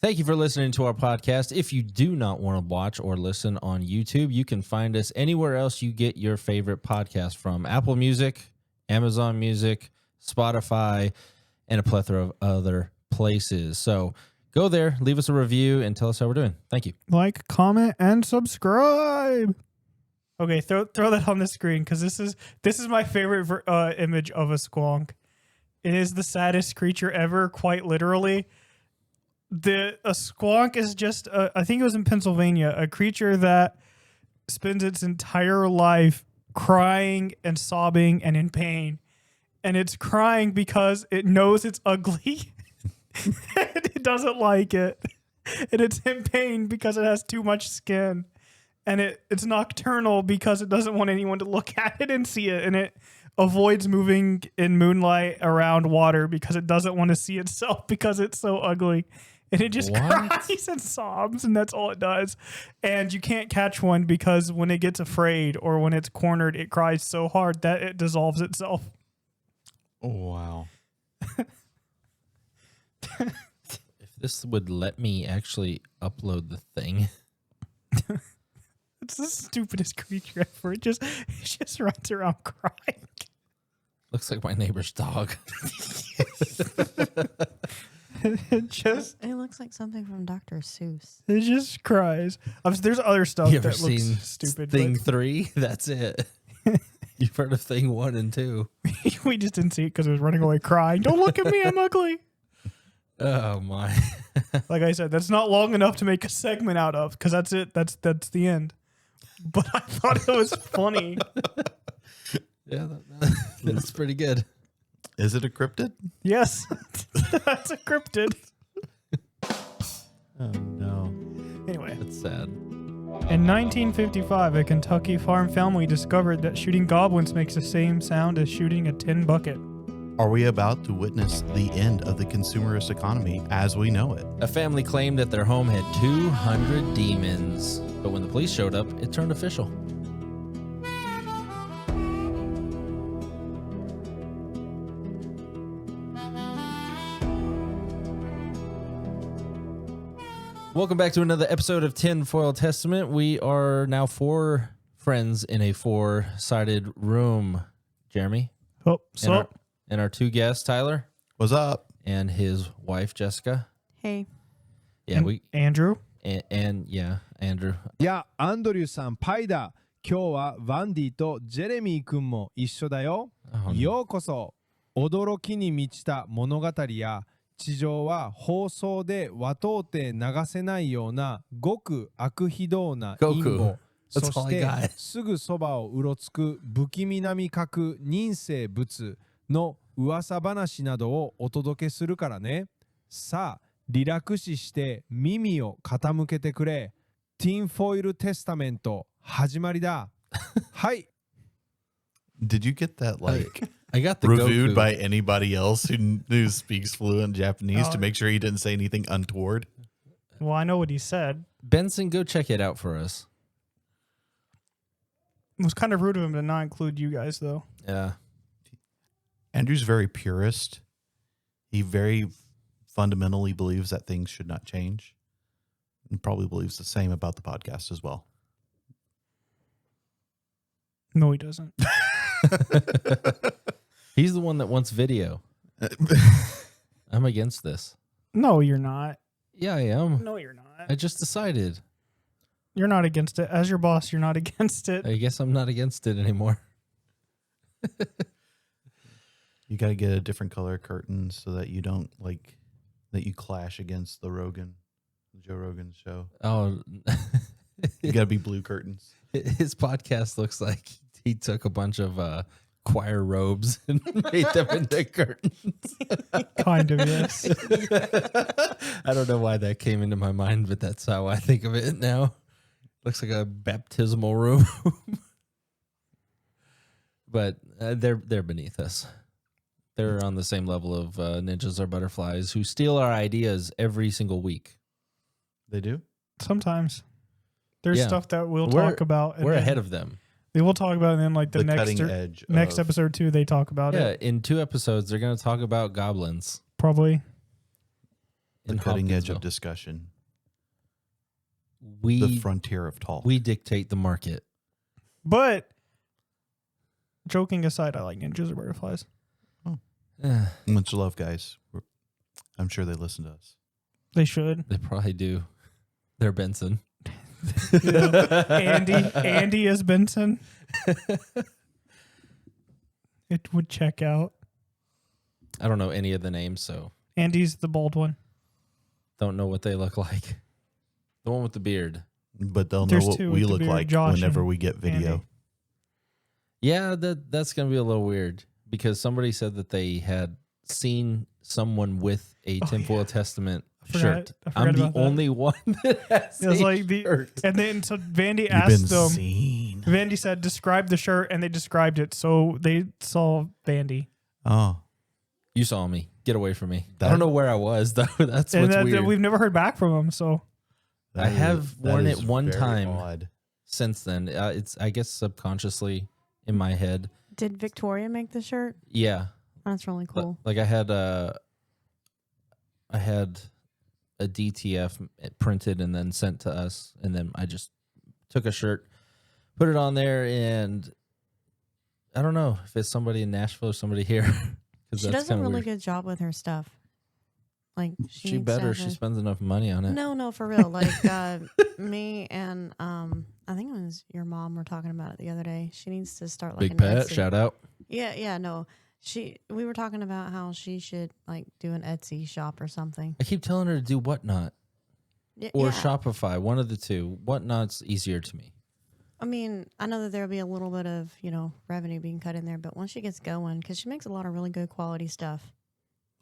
Thank you for listening to our podcast. If you do not want to watch or listen on YouTube, you can find us anywhere else you get your favorite podcast from. Apple Music, Amazon Music, Spotify, and a plethora of other places. So go there, leave us a review, and tell us how we're doing. Thank you. Like, comment, and subscribe. Okay, throw that on the screen because this is my favorite image of a squonk. It is the saddest creature ever, quite literally. A squonk is just, I think it was in Pennsylvania, a creature that spends its entire life crying and sobbing and in pain. And it's crying because it knows it's ugly. And it doesn't like it. And it's in pain because it has too much skin. And it's nocturnal because it doesn't want anyone to look at it and see it. And it avoids moving in moonlight around water because it doesn't want to see itself because it's so ugly. And it just cries and sobs, and that's all it does. And you can't catch one because when it gets afraid or when it's cornered, it cries so hard that it dissolves itself. Oh, wow. If this would let me actually upload the thing. It's the stupidest creature ever. It just runs around crying. Looks like my neighbor's dog. It looks like something from Dr. Seuss. It just cries. There's other stuff You ever that looks seen stupid. Thing 3? That's it. You've heard of Thing 1 and 2. We just didn't see it because it was running away crying. Don't look at me, I'm ugly. Oh, my. Like I said, that's not long enough to make a segment out of because that's it. That's the end. But I thought it was funny. Yeah, that's pretty good. Is it a cryptid? Yes. That's a cryptid. Oh, no. Anyway. That's sad. In 1955, a Kentucky farm family discovered that shooting goblins makes the same sound as shooting a tin bucket. Are we about to witness the end of the consumerist economy as we know it? A family claimed that their home had 200 demons, but when the police showed up, it turned official. Welcome back to another episode of Tinfoil Testament. We are now 4 friends in a 4-sided room. Jeremy. Oh, so And our 2 guests, Tyler. What's up? And his wife, Jessica. Hey. Yeah, Andrew. And yeah, Andrew. いや、アンドリューさん、パイだ。今日はヴァンディとジェレミー君も一緒だよ。ようこそ。驚きに満ちた物語や地上は放送では到底流せないようなごく悪非道な陰謀。そしてすぐそばをうろつく不気味な味覚人生物の噂話などをお届けするからね。さあ、リラクスして耳を傾けてくれ。ティンフォイルテスタメント始まりだ。はい。Did you get that I got the reviewed Goku. by anybody else who speaks fluent Japanese to make sure he didn't say anything untoward? Well, I know what he said. Benson, go check it out for us. It was kind of rude of him to not include you guys, though. Yeah. Andrew's very purist. He very fundamentally believes that things should not change. And probably believes the same about the podcast as well. No, he doesn't. He's the one that wants video. I'm against this. No, you're not. Yeah, I am. No, you're not. I just decided. You're not against it. As your boss, you're not against it. I guess I'm not against it anymore. You got to get a different color curtain so that you don't that you clash against the Joe Rogan show. Oh, You got to be blue curtains. his podcast looks like he took a bunch of choir robes and made them into curtains. Kind of, yes. I don't know why that came into my mind, but that's how I think of it now. Looks like a baptismal room. But they're beneath us. They're on the same level of ninjas or butterflies who steal our ideas every single week. They do? Sometimes. There's Yeah. stuff that we'll talk about. We're ahead of them. They will talk about it, and then like the cutting edge next episode too, they talk about Yeah, it. in 2 episodes, they're going to talk about goblins. Probably. The cutting edge of Hopkinsville. discussion. We The frontier of talk. we dictate the market. But joking aside, I like ninjas or butterflies. Much love, guys. I'm sure they listen to us. They should. They probably do. They're Benson. Andy is Benson. It would check out. I don't know any of the names, so Andy's the bald one. don't know what they look like. The one with the beard. But they'll There's know what two we with the look beard, like Josh whenever and we get video. Andy. Yeah, that's gonna be a little weird because somebody said that they had seen someone with a Tinfoil Testament shirt. I forgot I'm the about that. only one that has It was a like shirt. and then so Vandy You've been asked them. seen. Vandy said, "Describe the shirt," and they described it. So they saw Vandy, Oh, You saw me. Get away from me. I That- don't know where I was though. That's and what's that weird. we've never heard back from him. So I have worn it one very time. odd. Since then, it's I guess subconsciously in my head. Did Victoria make the shirt? Yeah, That's really cool. like I had a DTF printed and then sent to us, and then I just took a shirt, put it on there, and I don't know if it's somebody in Nashville or somebody here. 'Cause She that's does a kinda really weird. good job with her stuff. Like She needs to better. have She a- spends enough money on it. No, for real. Like me and I think it was your mom were talking about it the other day. She needs to start like Big an Pat, Etsy. shout out. Yeah, no. We were talking about how she should like do an Etsy shop or something. I keep telling her to do Whatnot or Shopify, one of the two. Whatnot's easier to me. I mean, I know that there'll be a little bit of, revenue being cut in there, but once she gets going, because she makes a lot of really good quality stuff.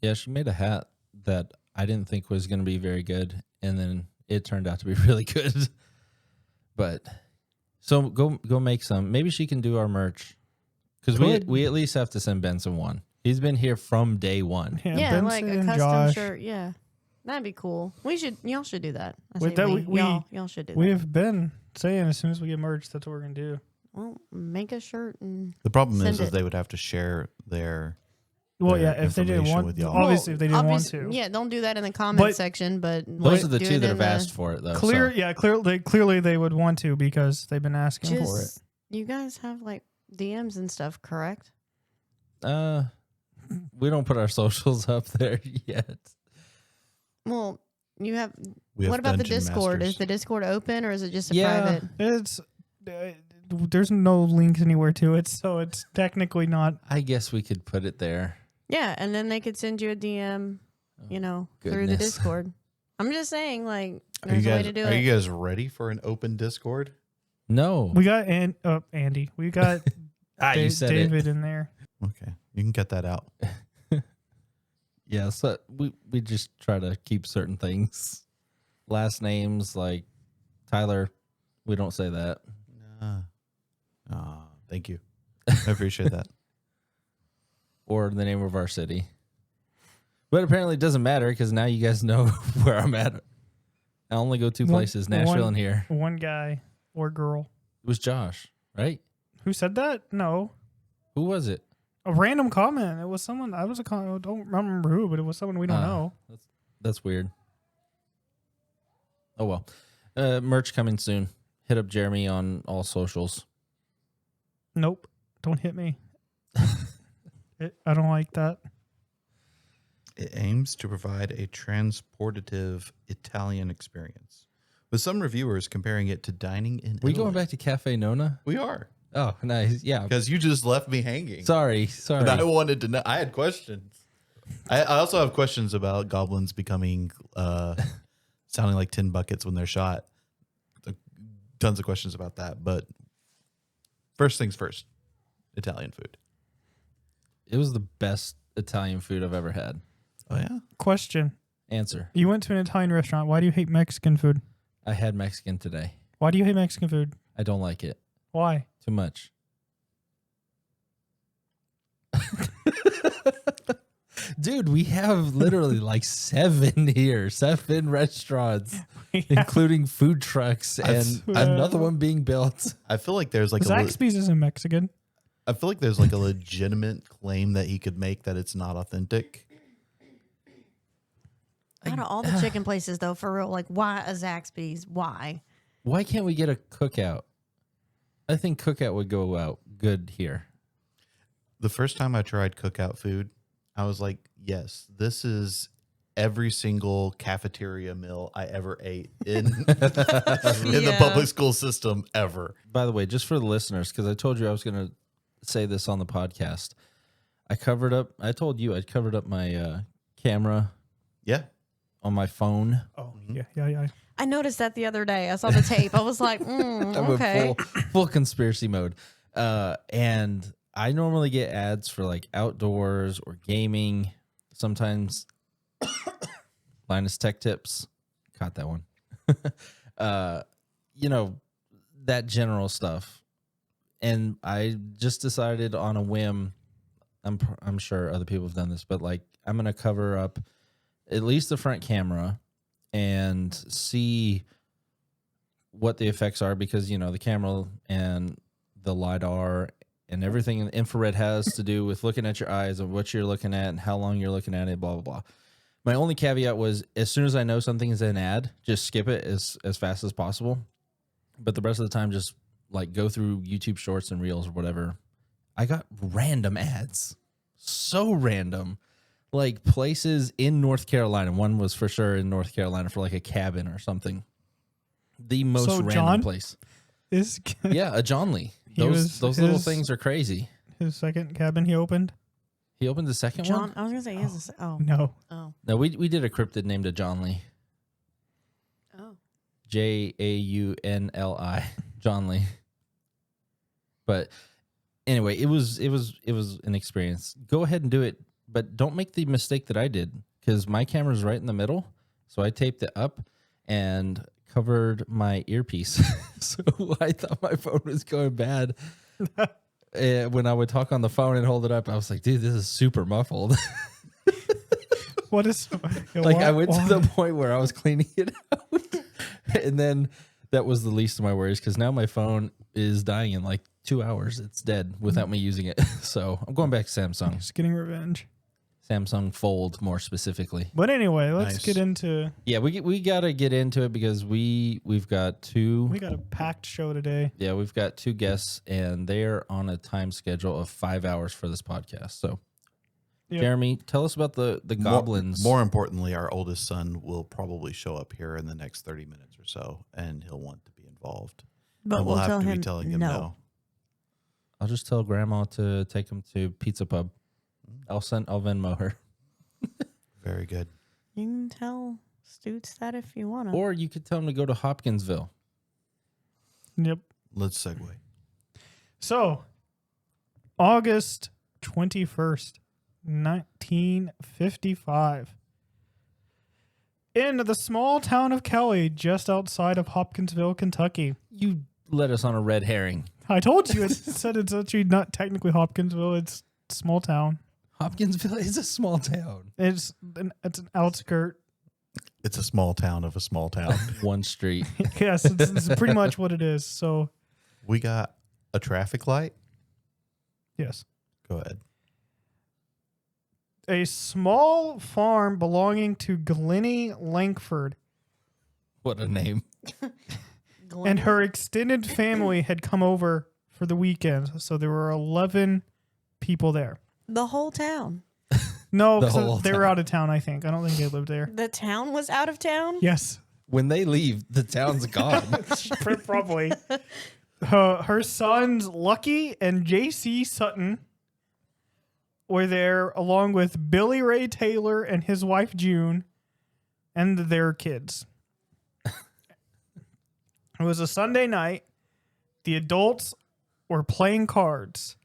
Yeah, she made a hat that I didn't think was going to be very good, and then it turned out to be really good. But so go make some. Maybe she can do our merch because we at least have to send Benson one. He's been here from day one. Yeah, like a Benson, custom Josh. shirt. Yeah, that'd be cool. Y'all should do that. I Wait, say that we, we- y'all should do We that. have been saying as soon as we get merged, that's what we're gonna do. Well, make a shirt and The problem Send is it. they would have to share their. Well, Their yeah, if they didn't information want, with y'all. obviously if they didn't want to. Yeah, don't do that in the comment But- section. But Those are the do two it that in have asked for it, though. Clearly they would want to because they've been asking for it. Just you guys have like DMs and stuff, correct? So, we don't put our socials up there yet. Well, you have. We have What about the Dungeon Discord? Masters. Is the Discord open or is it just a Yeah. private? It's there's no links anywhere to it, so it's technically not. I guess we could put it there. Yeah, and then they could send you a DM, through the goodness. Discord. I'm just saying, like, Are there's you a way guys? to do Are it. you guys ready for an open Discord? No. We got Andy. We got You said David it. in there. Okay, you can cut that out. Yeah, so we just try to keep certain things. Last names like Tyler, we don't say that. Thank you. I appreciate that. Or the name of our city. But apparently it doesn't matter because now you guys know where I'm at. I only go two places, Nashville and here. One guy or girl. It was Josh, right? Who said that? No. Who was it? A random comment. It was someone. I don't remember who, but it was someone we don't know. That's weird. Oh well. Merch coming soon. Hit up Jeremy on all socials. Nope. Don't hit me. I don't like that. It aims to provide a transportative Italian experience, with some reviewers comparing it to dining in We Italy. going back to Cafe Nona? We are. Oh, nice. Yeah. Because you just left me hanging. Sorry. And I wanted to know. I had questions. I also have questions about goblins becoming sounding like tin buckets when they're shot. Tons of questions about that. But first things first, Italian food. It was the best Italian food I've ever had. Oh, yeah? Question. Answer. You went to an Italian restaurant. Why do you hate Mexican food? I had Mexican today. Why do you hate Mexican food? I don't like it. Why? Too much. Dude, we have literally like 7 restaurants, including food trucks and another one being built. I feel like there's like Zaxby's isn't Mexican. I feel like there's like a legitimate claim that he could make that it's not authentic. Out of all the chicken places, though, for real, like, why a Zaxby's? Why? Why can't we get a cookout? I think cookout would go out good here. The first time I tried cookout food, I was like, yes, this is every single cafeteria meal I ever ate in, in the public school system ever. By the way, just for the listeners, because I told you I was going to say this on the podcast, I told you I'd covered up my camera Yeah. on my phone. Oh, yeah. I noticed that the other day. I saw the tape. I was like, I went okay. full conspiracy mode. And I normally get ads for like outdoors or gaming. Sometimes Linus Tech Tips. Caught that one. That general stuff. And I just decided on a whim, I'm sure other people have done this, but like I'm going to cover up at least the front camera and see what the effects are, because, the camera and the LiDAR and everything in the infrared has to do with looking at your eyes and what you're looking at and how long you're looking at it, blah, blah, blah. My only caveat was, as soon as I know something is an ad, just skip it as fast as possible. But the rest of the time, just like go through YouTube shorts and reels or whatever. I got random ads. So random. Like places in North Carolina. One was for sure in North Carolina for like a cabin or something. The most random John place. Yeah, a John Lee. Those little things are crazy. His second cabin he opened? He opened the second John, one? I was going to say, he has a, oh. No. Oh. No, we did a cryptid named a John Lee. Oh. Jaunli. John Lee. But anyway, it was an experience. Go ahead and do it, but don't make the mistake that I did, because my camera's right in the middle. So I taped it up and covered my earpiece. So I thought my phone was going bad. When I would talk on the phone and hold it up, I was like, dude, this is super muffled. What is I went to the point where I was cleaning it out. And then that was the least of my worries, because now my phone is dying in like 2 hours. It's dead without me using it. So I'm going back to Samsung. Just getting revenge. Samsung Fold, more specifically. But anyway, let's Nice. get into. Yeah, we got to get into it, because we've got two. We got a packed show today. Yeah, we've got two guests, and they're on a time schedule of 5 hours for this podcast. So, Yep. Jeremy, tell us about the goblins. More importantly, our oldest son will probably show up here in the next 30 minutes or so, and he'll want to be involved. But and we'll have tell to him be telling him no. I'll just tell Grandma to take him to Pizza Pub. I'll Venmo her. Very good. You can tell Stoots that if you want to. Or you could tell him to go to Hopkinsville. Yep. Let's segue. So, August 21st, 1955. In the small town of Kelly, just outside of Hopkinsville, Kentucky. You led us on a red herring. I told you, it said it's actually not technically Hopkinsville, it's a small town. Hopkinsville is a small town. It's an outskirt. It's a small town of a small town. One street. Yes, it's pretty much what it is. So, We got a traffic light. yes. Go ahead. A small farm belonging to Glennie Langford What a name. and her extended family had come over for the weekend. So there were 11 people there. The whole town. No, The 'cause whole they were town. out of town, I think. I don't think they lived there. The town was out of town? Yes, When they leave, the town's gone. probably. Her sons, Lucky and J.C. Sutton, were there along with Billy Ray Taylor and his wife, June, and their kids. It was a Sunday night. The adults were playing cards.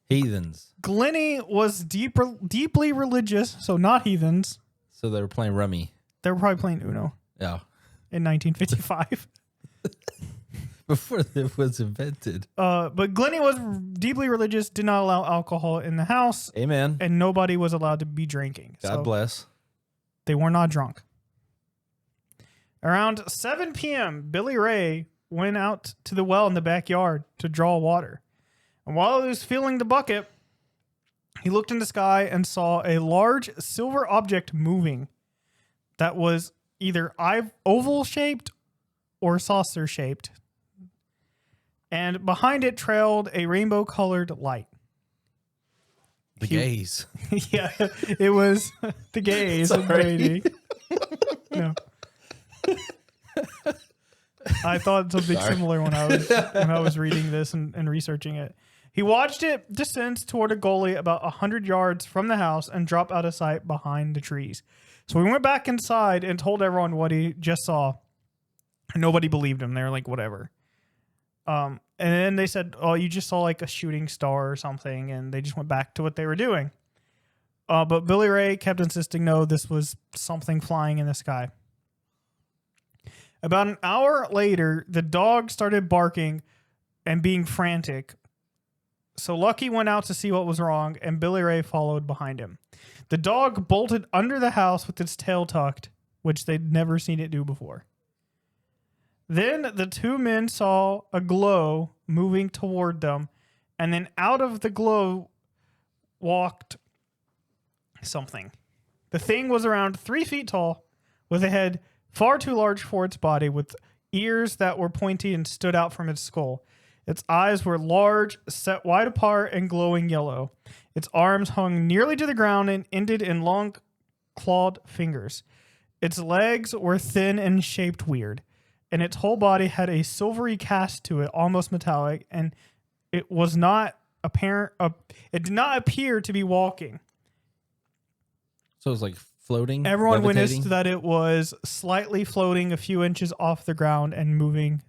Heathens. Glennie was deeply religious, so not heathens. So they were playing rummy. They were probably playing Uno Yeah. in 1955. Before it was invented. But Glennie was deeply religious, did not allow alcohol in the house, Amen. and nobody was allowed to be drinking. God So bless. they were not drunk. Around 7 p.m., Billy Ray went out to the well in the backyard to draw water. And while he was filling the bucket, he looked in the sky and saw a large silver object moving. that was either oval shaped or saucer shaped. And behind it trailed a rainbow colored light. The gays. Yeah, it was the gays of Brady. No. I thought something similar when I was reading this and researching it. He watched it descend toward a gully about 100 yards from the house and drop out of sight behind the trees. So we went back inside and told everyone what he just saw. And nobody believed him. They were like, whatever. And then they said, oh, you just saw like a shooting star or something. And they just went back to what they were doing. But Billy Ray kept insisting, no, this was something flying in the sky. About an hour later, the dog started barking and being frantic. So Lucky went out to see what was wrong, and Billy Ray followed behind him. The dog bolted under the house with its tail tucked, which they'd never seen it do before. Then the two men saw a glow moving toward them, and then out of the glow walked something. The thing was around 3 feet tall, with a head far too large for its body, with ears that were pointy and stood out from its skull. Its eyes were large, set wide apart, and glowing yellow. Its arms hung nearly to the ground and ended in long clawed fingers. Its legs were thin and shaped weird, and its whole body had a silvery cast to it, almost metallic, and it was not apparent. It did not appear to be walking. So it was like floating. Everyone levitating? witnessed that it was slightly floating a few inches off the ground and moving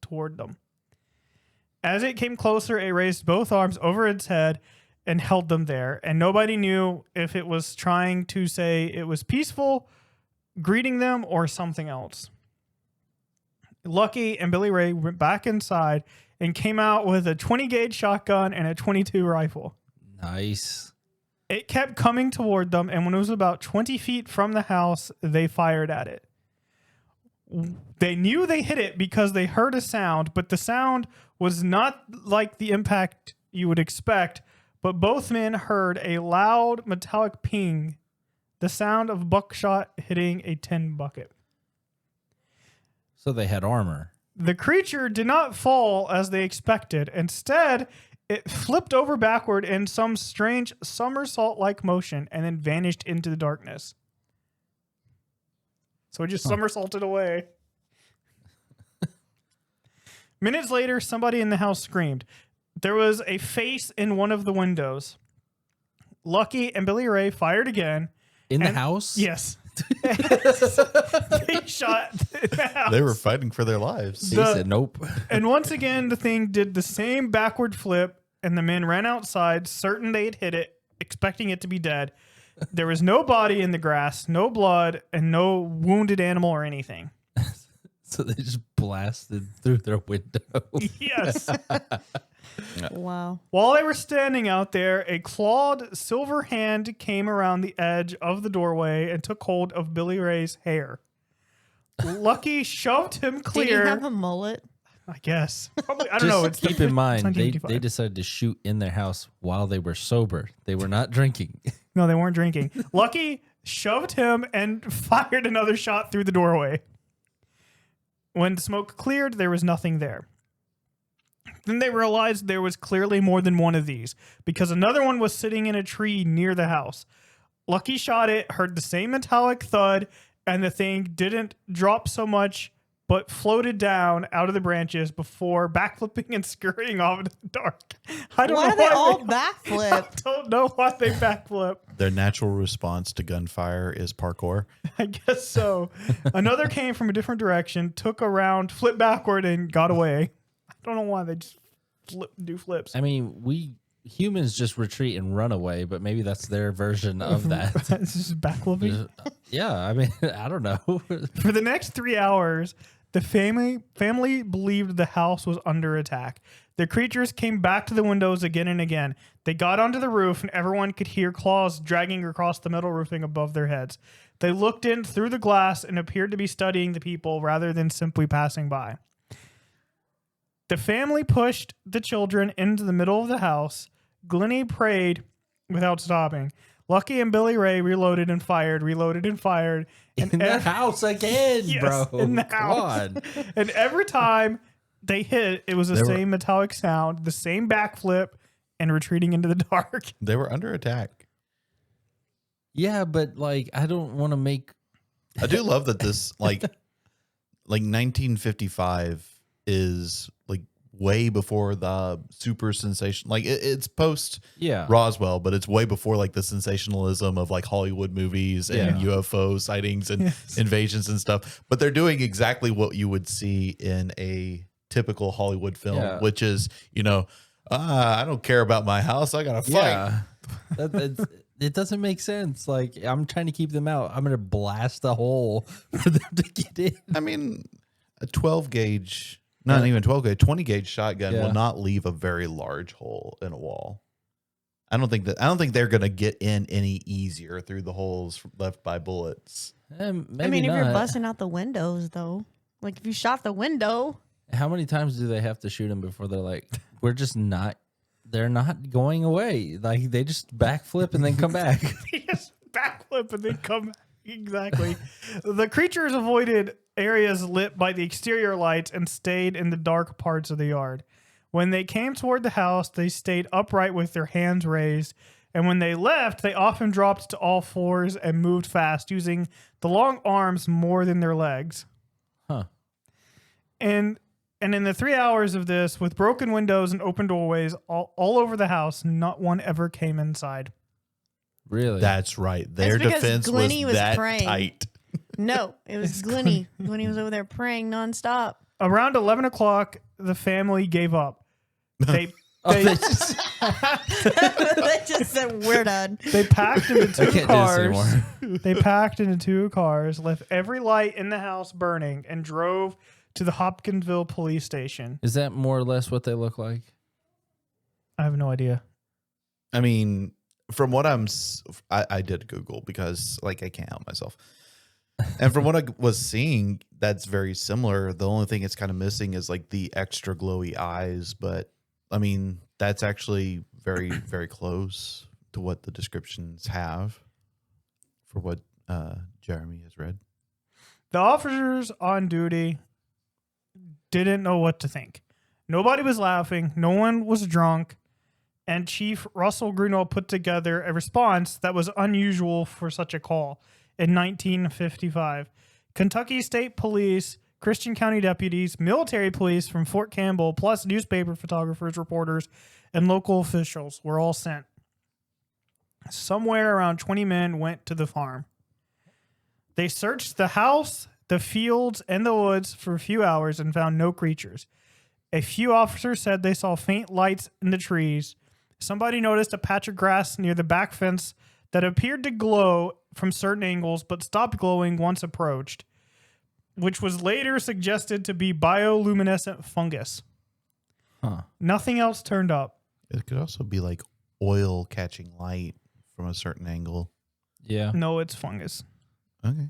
toward them. As it came closer, it raised both arms over its head and held them there, and nobody knew if it was trying to say it was peaceful, greeting them, or something else. Lucky and Billy Ray went back inside and came out with a 20-gauge shotgun and a .22 rifle. Nice. It kept coming toward them, and when it was about 20 feet from the house, they fired at it. They knew they hit it because they heard a sound, but the sound was not like the impact you would expect, but both men heard a loud metallic ping, the sound of buckshot hitting a tin bucket. So they had armor. The creature did not fall as they expected. Instead, it flipped over backward in some strange somersault-like motion and then vanished into the darkness. So it just somersaulted away. Minutes later, somebody in the house screamed. There was a face in one of the windows. Lucky and Billy Ray fired again. In the house? Yes. They shot in the house. They were fighting for their lives. He said nope. And once again, the thing did the same backward flip, and the men ran outside, certain they had hit it, expecting it to be dead. There was no body in the grass, no blood, and no wounded animal or anything. So they just blasted through their window. Yes. Wow. While they were standing out there, a clawed silver hand came around the edge of the doorway and took hold of Billy Ray's hair. Lucky shoved him clear. Did he have a mullet? I guess. Probably, I don't know. It's Keep in mind, they 1955. decided to shoot in their house while they were sober. They were not drinking. No, they weren't drinking. Lucky shoved him and fired another shot through the doorway. When the smoke cleared, there was nothing there. Then they realized there was clearly more than one of these, because another one was sitting in a tree near the house. Lucky shot it, heard the same metallic thud, and the thing didn't drop so much, but floated down out of the branches before backflipping and scurrying off into the dark. I don't Why know are they why all I backflipped? don't know why they backflip. Their natural response to gunfire is parkour. I guess so. Another came from a different direction, took a round, flipped backward, and got away. I don't know why they just do flips. I mean, we humans just retreat and run away, but maybe that's their version of that. It's just backflipping. Yeah, I mean, I don't know. For the next 3 hours, the family believed the house was under attack. The creatures came back to the windows again and again. They got onto the roof, and everyone could hear claws dragging across the metal roofing above their heads. They looked in through the glass and appeared to be studying the people rather than simply passing by. The family pushed the children into the middle of the house. Glennie prayed without stopping. Lucky and Billy Ray reloaded and fired. And In the house again, Yes, bro. in the Come house. on. And every time they hit, it was the same metallic sound, the same backflip, and retreating into the dark. They were under attack. Yeah, but like, I don't want to make. I do love that this like 1955 is like way before the super sensation. Like it's post Roswell, but it's way before like the sensationalism of like Hollywood movies and UFO sightings and invasions and stuff. But they're doing exactly what you would see in a typical Hollywood film, which is, I don't care about my house. I gotta fight. Yeah. It doesn't make sense. Like, I'm trying to keep them out. I'm going to blast a hole for them to get in. I mean, a 12 gauge, not even 12 gauge, 20 gauge shotgun will not leave a very large hole in a wall. I don't think they're going to get in any easier through the holes left by bullets. Maybe if you're busting out the windows, though, like if you shot the window. How many times do they have to shoot them before they're like, they're not going away? Like, they just backflip and then come back. They just backflip and then come back. Exactly. The creatures avoided areas lit by the exterior lights and stayed in the dark parts of the yard. When they came toward the house, they stayed upright with their hands raised. And when they left, they often dropped to all fours and moved fast, using the long arms more than their legs. Huh. And in the 3 hours of this, with broken windows and open doorways all over the house, not one ever came inside. Really? That's right. Their defense was that praying. tight. No, it was Glenny. Glenny was over there praying nonstop. Around 11 o'clock, the family gave up. They just said, we're done. They packed into I two can't cars. do this anymore. They packed into two cars, left every light in the house burning, and drove to the Hopkinsville police station. Is that more or less what they look like? I have no idea. I mean, from what I did Google because like I can't help myself. And from what I was seeing, that's very similar. The only thing it's kind of missing is like the extra glowy eyes. But I mean, that's actually very, very close to what the descriptions have for what Jeremy has read. The officers on duty didn't know what to think. Nobody was laughing. No one was drunk. And Chief Russell Greenwell put together a response that was unusual for such a call in 1955. Kentucky State Police, Christian County deputies, military police from Fort Campbell, plus newspaper photographers, reporters, and local officials were all sent. Somewhere around 20 men went to the farm. They searched the house, the fields, and the woods for a few hours and found no creatures. A few officers said they saw faint lights in the trees. Somebody noticed a patch of grass near the back fence that appeared to glow from certain angles but stopped glowing once approached, which was later suggested to be bioluminescent fungus. Huh. Nothing else turned up. It could also be like oil catching light from a certain angle. Yeah. No, it's fungus. Okay.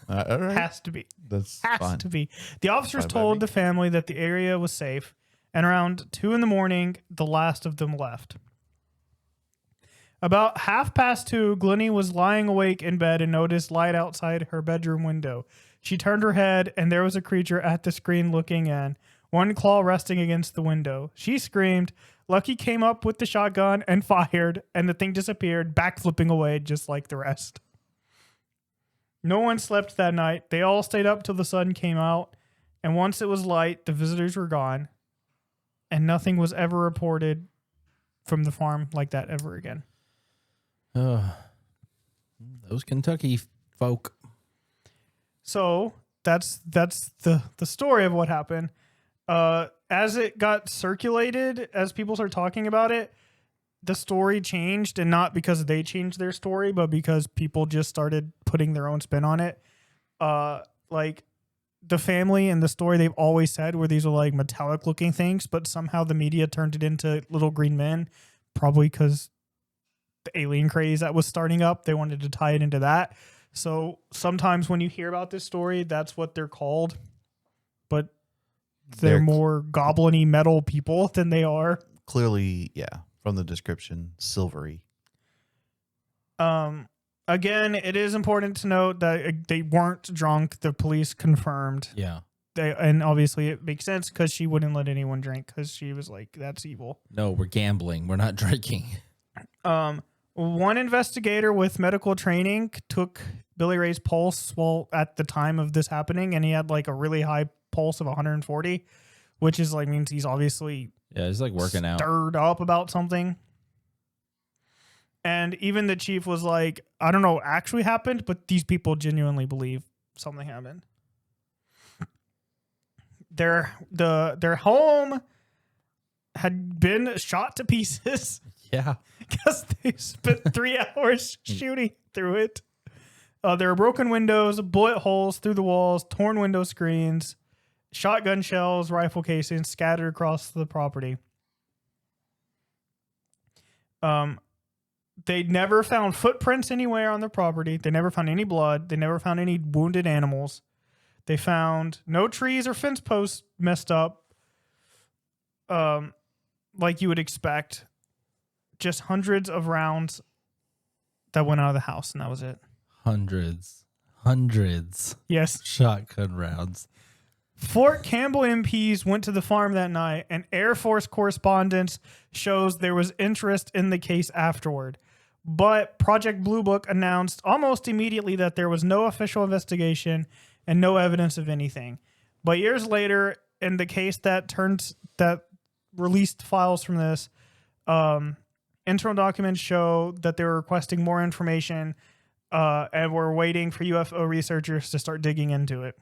All right. Has to be. That's Has fine. to be. The officers Fine by told me. the family that the area was safe, and around 2 a.m, the last of them left. About 2:30, Glenny was lying awake in bed and noticed light outside her bedroom window. She turned her head, and there was a creature at the screen looking in, one claw resting against the window. She screamed. Lucky came up with the shotgun and fired, and the thing disappeared, backflipping away just like the rest. No one slept that night. They all stayed up till the sun came out, and once it was light, the visitors were gone, and nothing was ever reported from the farm like that ever again. Those Kentucky folk. So that's the story of what happened. As it got circulated, as people started talking about it, the story changed, and not because they changed their story, but because people just started putting their own spin on it. Like the family and the story they've always said where these are like metallic looking things, but somehow the media turned it into little green men, probably because the alien craze that was starting up, they wanted to tie it into that. So sometimes when you hear about this story, that's what they're called, but they're more goblin-y metal people than they are. Clearly, yeah, from the description, silvery. Again, it is important to note that they weren't drunk. The police confirmed. Yeah. And obviously it makes sense because she wouldn't let anyone drink because she was like, that's evil. No, we're gambling. We're not drinking. One investigator with medical training took Billy Ray's pulse at the time of this happening, and he had like a really high pulse of 140, which is like means he's obviously He's like working out. Stirred up about something. And even the chief was like, I don't know what actually happened, but these people genuinely believe something happened. Their home had been shot to pieces. Yeah. Because they spent 3 hours shooting through it. There were broken windows, bullet holes through the walls, torn window screens, shotgun shells, rifle casings scattered across the property. They never found footprints anywhere on the property. They never found any blood. They never found any wounded animals. They found no trees or fence posts messed up, like you would expect. Just hundreds of rounds that went out of the house, and that was it. Hundreds. Yes. Shotgun rounds. Fort Campbell MPs went to the farm that night, and Air Force correspondence shows there was interest in the case afterward. But Project Blue Book announced almost immediately that there was no official investigation and no evidence of anything. But years later, in the case that released files from this, internal documents show that they were requesting more information and were waiting for UFO researchers to start digging into it.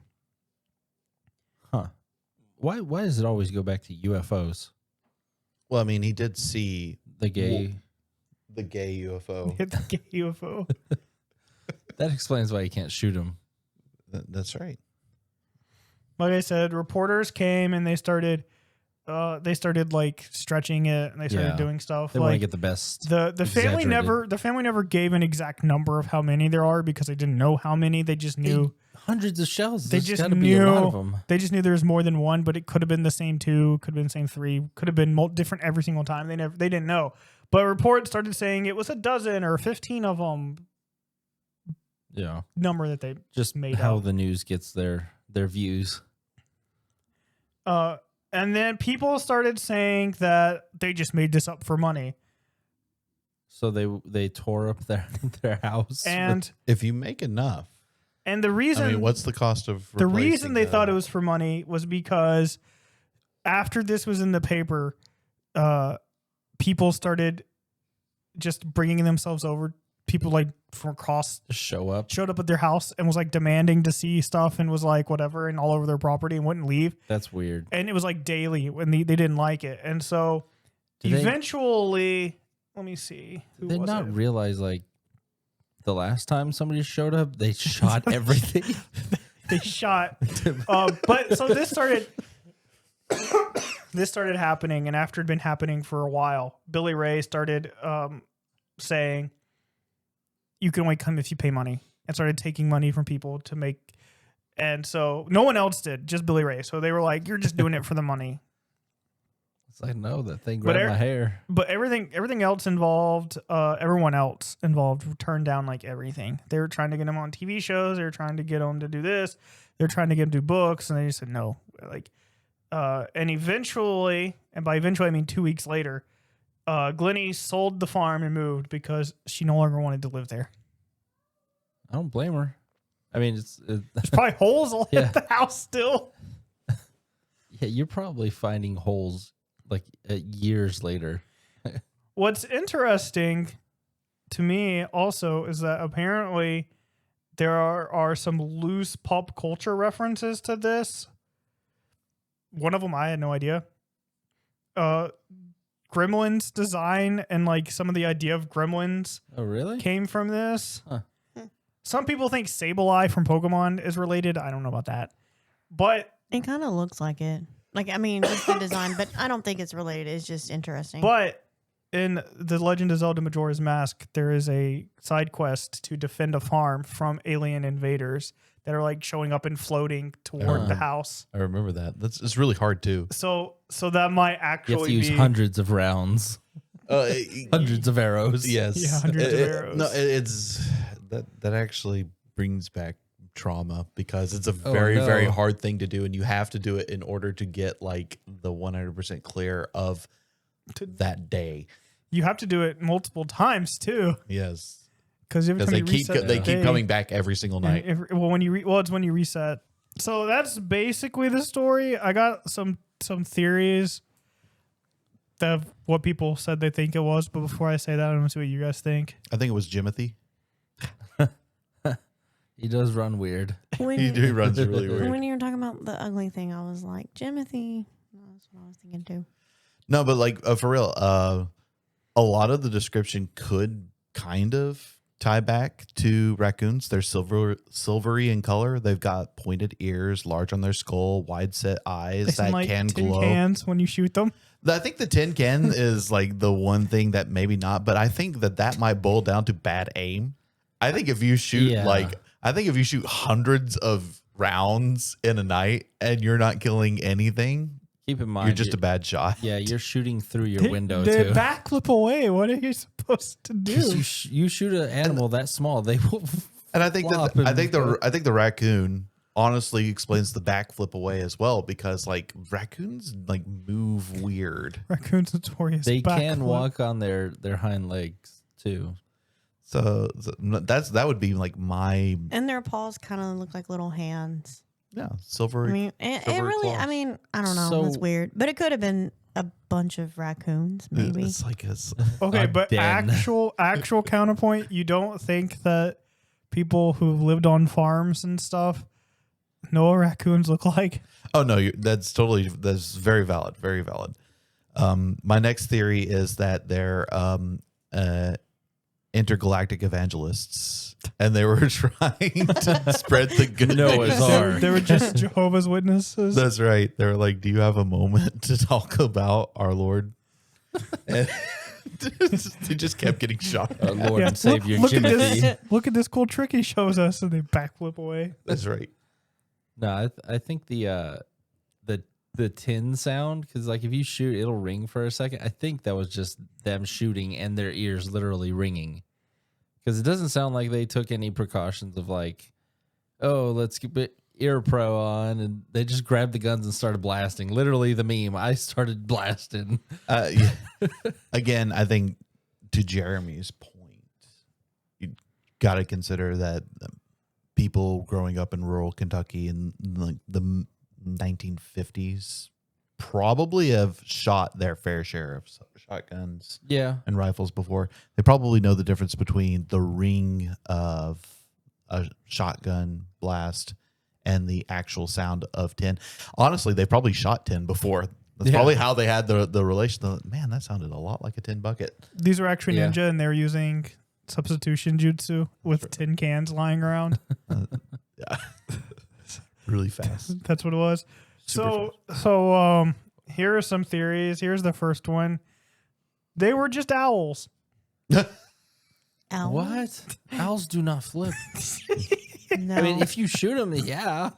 Huh. Why does it always go back to UFOs? Well, I mean, he did see The gay UFO. Hit the gay UFO. That explains why you can't shoot him. That's right. Like I said, reporters came and they started like stretching it, and they started doing stuff. They want to like get the best. the family never gave an exact number of how many there are because they didn't know how many. They just knew hundreds of shells. They There's just gotta be a lot of knew. them. They just knew there was more than one, but it could have been the same 2, could have been the same 3, could have been different every single time. They didn't know. But reports started saying it was a dozen or 15 of them. Yeah. Number that they Just made how up. the news gets their views. And then people started saying that they just made this up for money. So they tore up their house. And If you make enough, and the reason, I mean, what's the cost of the reason replacing they thought it was for money was because after this was in the paper, people started just bringing themselves over. People like from across showed up at their house and was like demanding to see stuff and was like whatever and all over their property and wouldn't leave. That's weird. And it was like daily when they didn't like it. And so eventually, let me see. Did they not realize like the last time somebody showed up, they shot everything? They shot. But so this started happening, and after it had been happening for a while, Billy Ray started saying, you can only come if you pay money, and started taking money from people to make. And so no one else did, just Billy Ray. So they were like, you're just doing it for the money. It's like, no, that thing grabbed my hair. But everything else involved, everyone else involved turned down like everything. They were trying to get him on TV shows. They were trying to get him to do this. They're trying to get him to do books. And they just said no. Like, and eventually, and by eventually I mean 2 weeks later, Glennie sold the farm and moved because she no longer wanted to live there. I don't blame her. I mean, There's probably holes all in the house still. Yeah, you're probably finding holes like years later. What's interesting to me also is that apparently there are some loose pop culture references to this. One of them I had no idea. Gremlins design and like some of the idea of Gremlins came from this. Huh. Some people think Sableye from Pokemon is related. I don't know about that. But it kind of looks like it. Like, I mean, just the design, but I don't think it's related. It's just interesting. But in The Legend of Zelda Majora's Mask, there is a side quest to defend a farm from alien invaders that are like showing up and floating toward the house. I remember that. It's really hard too. So that might actually you have to use hundreds of rounds. Hundreds of arrows. Yes. Yeah, hundreds of arrows. No, it's that actually brings back trauma because it's a very hard thing to do, and you have to do it in order to get like the 100% clear of that day. You have to do it multiple times too. Yes, because every time they keep coming back every single night. It's when you reset. So that's basically the story. I got some theories of what people said they think it was, but before I say that, I want to see what you guys think. I think it was Jimothy. He does run weird. He runs really weird. When you were talking about the ugly thing, I was like, Jimothy. That's what I was thinking too. No, but like for real, a lot of the description could kind of tie back to raccoons. They're silvery in color. They've got pointed ears, large on their skull, wide set eyes that like can tin glow. Cans when you shoot them. I think the tin can is like the one thing that maybe not, but I think that might boil down to bad aim. I think if you shoot hundreds of rounds in a night and you're not killing anything, keep in mind you're just a bad shot. Yeah, you're shooting through your window they too. Backflip away. What are you supposed to do? You shoot an animal that small, they will. And I think the raccoon honestly explains the backflip away as well, because like raccoons like move weird. Raccoons notorious. They can backflip. walk on their hind legs too. So that would be like my And their paws kind of look like little hands. silvery. I mean, it really. claws. I mean, I don't know. So- That's weird, but it could have been a bunch of raccoons, maybe. It's like Okay, but den. actual counterpoint, you don't think that people who lived on farms and stuff know what raccoons look like? oh no, that's very valid, very valid. My next theory is that they're intergalactic evangelists, and they were trying to spread the good Noah's news. Ark. They were just Jehovah's Witnesses. That's right. They were like, "Do you have a moment to talk about our Lord?" And they just kept getting shot. Our Lord Yeah, and Savior look at Jimothy. this. Look at this cool trick he shows us, and they backflip away. That's right. No, I think the tin sound, because like if you shoot, it'll ring for a second. I think that was just them shooting and their ears literally ringing, because it doesn't sound like they took any precautions of like, oh, let's get ear pro on, and they just grabbed the guns and started blasting. Literally the meme. I started blasting. Yeah. Again, I think to Jeremy's point, you got to consider that people growing up in rural Kentucky in like the 1950s probably have shot their fair share of shotguns and rifles before. They probably know the difference between the ring of a shotgun blast and the actual sound of tin. Honestly, they probably shot tin before. That's probably how they had the relation. Man, that sounded a lot like a tin bucket. These were actually ninja, and they were using substitution jutsu with tin cans lying around. Yeah. Really fast. That's what it was. Super So here are some theories. Here's the first one. They were just owls. Owl? What? Owls do not flip. No. I mean, if you shoot them, yeah.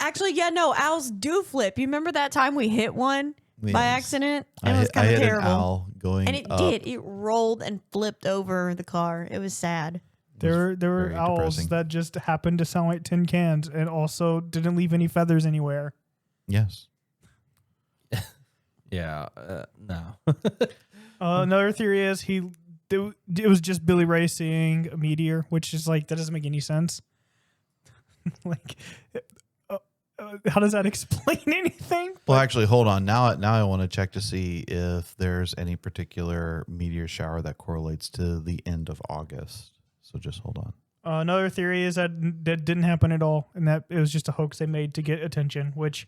Actually, yeah, no, owls do flip. You remember that time we hit one by Yes. accident? It I was kind of hit terrible. an owl going And it up. did. It rolled and flipped over the car. It was sad. There were very owls depressing. that just happened to sound like tin cans and also didn't leave any feathers anywhere. Yes. Yeah. No. Another theory is it was just Billy Ray seeing a meteor, which is like, that doesn't make any sense. Like, how does that explain anything? Well, actually, hold on. Now I want to check to see if there's any particular meteor shower that correlates to the end of August. So just hold on. Another theory is that didn't happen at all, and that it was just a hoax they made to get attention, which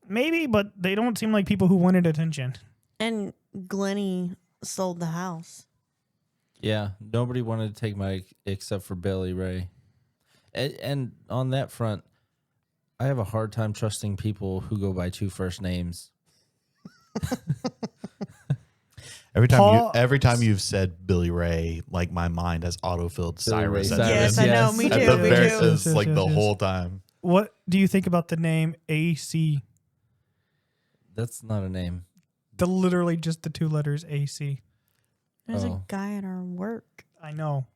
maybe, but they don't seem like people who wanted attention. And Glennie sold the house. Yeah. Nobody wanted to take Mike except for Billy Ray. And on that front, I have a hard time trusting people who go by two first names. Every Paul- time you've said Billy Ray, like my mind has autofilled Cyrus. Ray at the Cyrus. Yes, end. I know. Yes. Me At too. the Me very, too. it's like the whole time. What do you think about the name AC? That's not a name. literally just the 2 letters AC. There's Oh. a guy at our work. I know.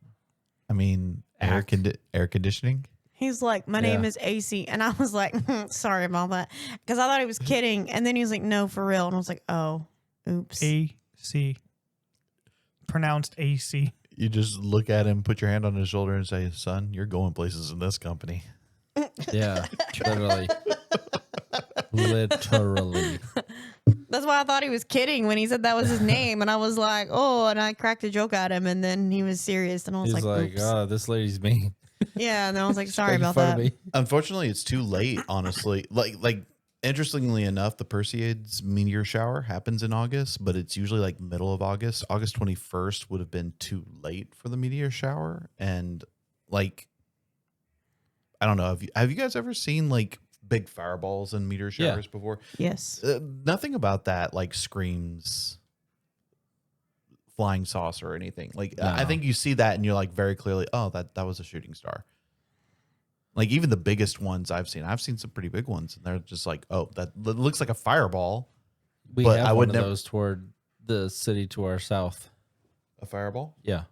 I mean, air conditioning. He's like, my name is AC. And I was like, sorry about that. Because I thought he was kidding. And then he was like, no, for real. And I was like, oh, oops. AC. Pronounced AC. You just look at him, put your hand on his shoulder, and say, "Son, you're going places in this company." Yeah, literally. Literally. That's why I thought he was kidding when he said that was his name. And I was like, oh, and I cracked a joke at him. And then he was serious. And I was He's like, oops. oh, this lady's mean. Yeah. And then I was like, sorry Making about fun of that. me. Unfortunately, it's too late. Honestly, like interestingly enough, the Perseids meteor shower happens in August, but it's usually like middle of August. August 21st would have been too late for the meteor shower, and like, I don't know. Have you guys ever seen like big fireballs and meteor showers before? Yes. Nothing about that like screams flying saucer or anything. Like No. I think you see that and you're like very clearly, oh, that was a shooting star. Like even the biggest ones I've seen some pretty big ones, and they're just like, oh, that looks like a fireball. We But have I one would of never- those toward the city to our south. A fireball? Yeah,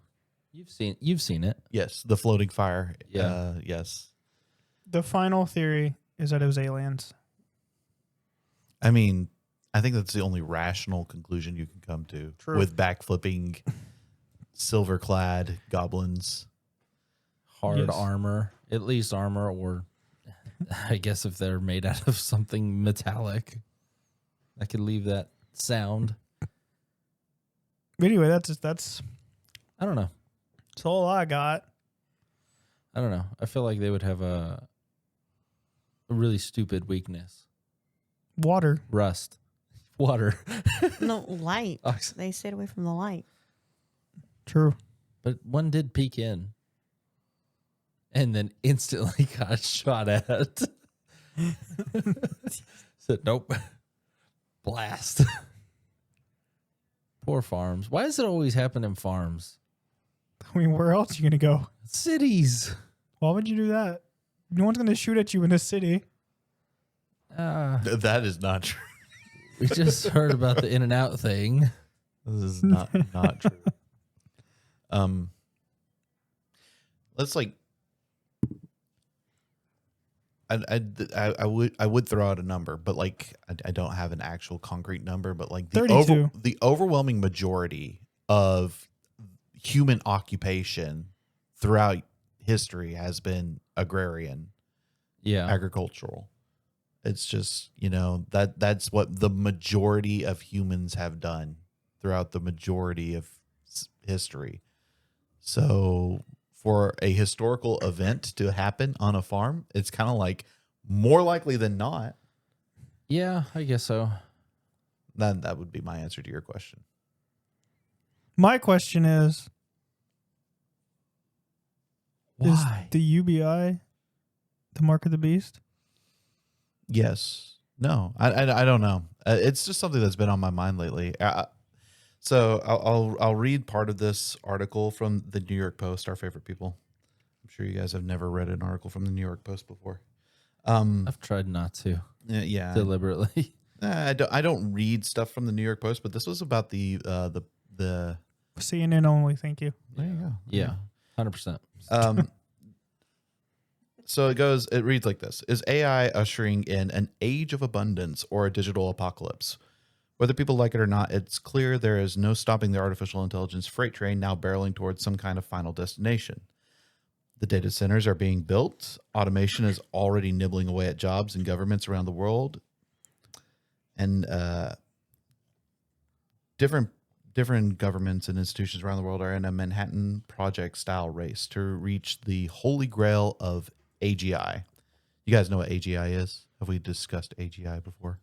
you've seen it. Yes, the floating fire. Yeah. Yes. The final theory is that it was aliens. I mean, I think that's the only rational conclusion you can come to. True. With backflipping, silver-clad goblins. Hard Yes. armor, at least armor, or I guess if they're made out of something metallic, I could leave that sound. But anyway, that's I don't know. all I got. I don't know. I feel like they would have a really stupid weakness. Water. Rust. Water. No, light. Ox- They stayed away from the light. True. But one did peek in and then instantly got shot at. Said, nope. Blast. Poor farms. Why does it always happen in farms? I mean, where else are you gonna go? Cities. Why would you do that? No one's gonna shoot at you in a city. That is not true. We just heard about the In-N-Out thing. This is not true. Let's like. I would throw out a number, but like I don't have an actual concrete number. But like 32. the overwhelming majority of human occupation throughout history has been agrarian, Yeah. agricultural. It's just, that's what the majority of humans have done throughout the majority of history. So for a historical event to happen on a farm, it's kind of like more likely than not. Yeah, I guess so. Then that would be my answer to your question. My question is Why? the UBI the mark of the beast? Yes. No, I don't know. It's just something that's been on my mind lately. So I'll read part of this article from the New York Post, our favorite people. I'm sure you guys have never read an article from the New York Post before. I've tried not to Yeah. deliberately. I don't read stuff from the New York Post, but this was about the CNN only, thank you. there you go. Yeah, 100%. So it reads like this. Is AI ushering in an age of abundance or a digital apocalypse? Whether people like it or not, it's clear there is no stopping the artificial intelligence freight train now barreling towards some kind of final destination. The data centers are being built. Automation is already nibbling away at jobs in governments around the world. And different governments and institutions around the world are in a Manhattan Project-style race to reach the holy grail of AGI. You guys know what AGI is? Have we discussed AGI before?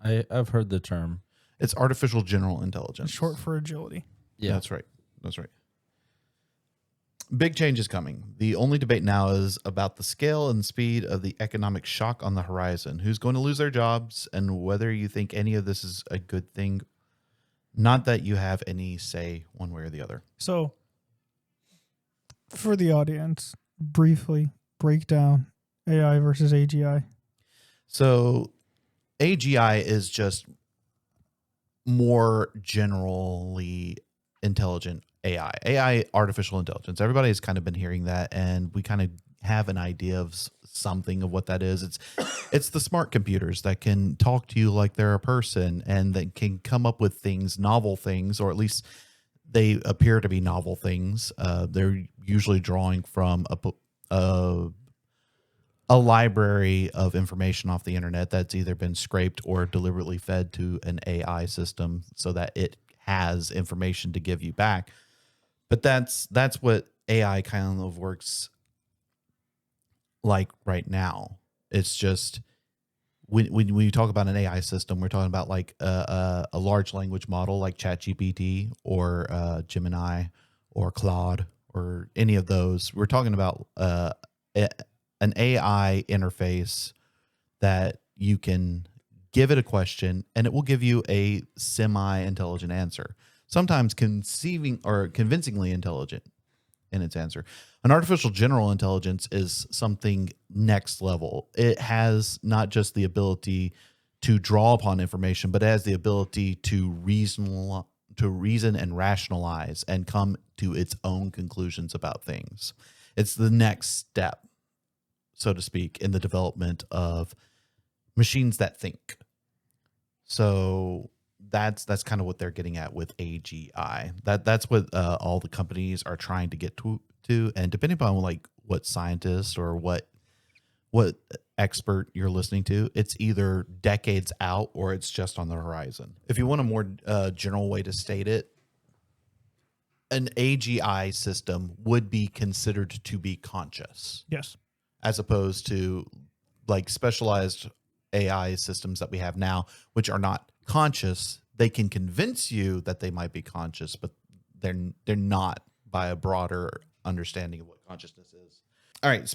I've heard the term. It's artificial general intelligence. Short for agility. Yeah. That's right. Big change is coming. The only debate now is about the scale and speed of the economic shock on the horizon. Who's going to lose their jobs and whether you think any of this is a good thing. Not that you have any say one way or the other. So, for the audience, briefly break down AI versus AGI. So AGI is just more generally intelligent AI, artificial intelligence. Everybody has kind of been hearing that, and we kind of have an idea of something of what that is. It's the smart computers that can talk to you like they're a person and that can come up with things, novel things, or at least they appear to be novel things. They're usually drawing from a library of information off the internet that's either been scraped or deliberately fed to an AI system so that it has information to give you back. But that's what AI kind of works like right now. It's just when you talk about an AI system, we're talking about like a large language model like ChatGPT or Gemini or Claude or any of those. We're talking about an AI interface that you can give it a question and it will give you a semi-intelligent answer, sometimes convincingly intelligent in its answer. An artificial general intelligence is something next level. It has not just the ability to draw upon information, but it has the ability to reason and rationalize and come to its own conclusions about things. It's the next step, so to speak, in the development of machines that think. So that's kind of what they're getting at with AGI. That's what all the companies are trying to get to. And depending upon like what scientist or what expert you're listening to, it's either decades out or it's just on the horizon. If you want a more general way to state it, an AGI system would be considered to be conscious. Yes. As opposed to like specialized AI systems that we have now, which are not conscious. They can convince you that they might be conscious, but they're not by a broader understanding of what consciousness is. All right.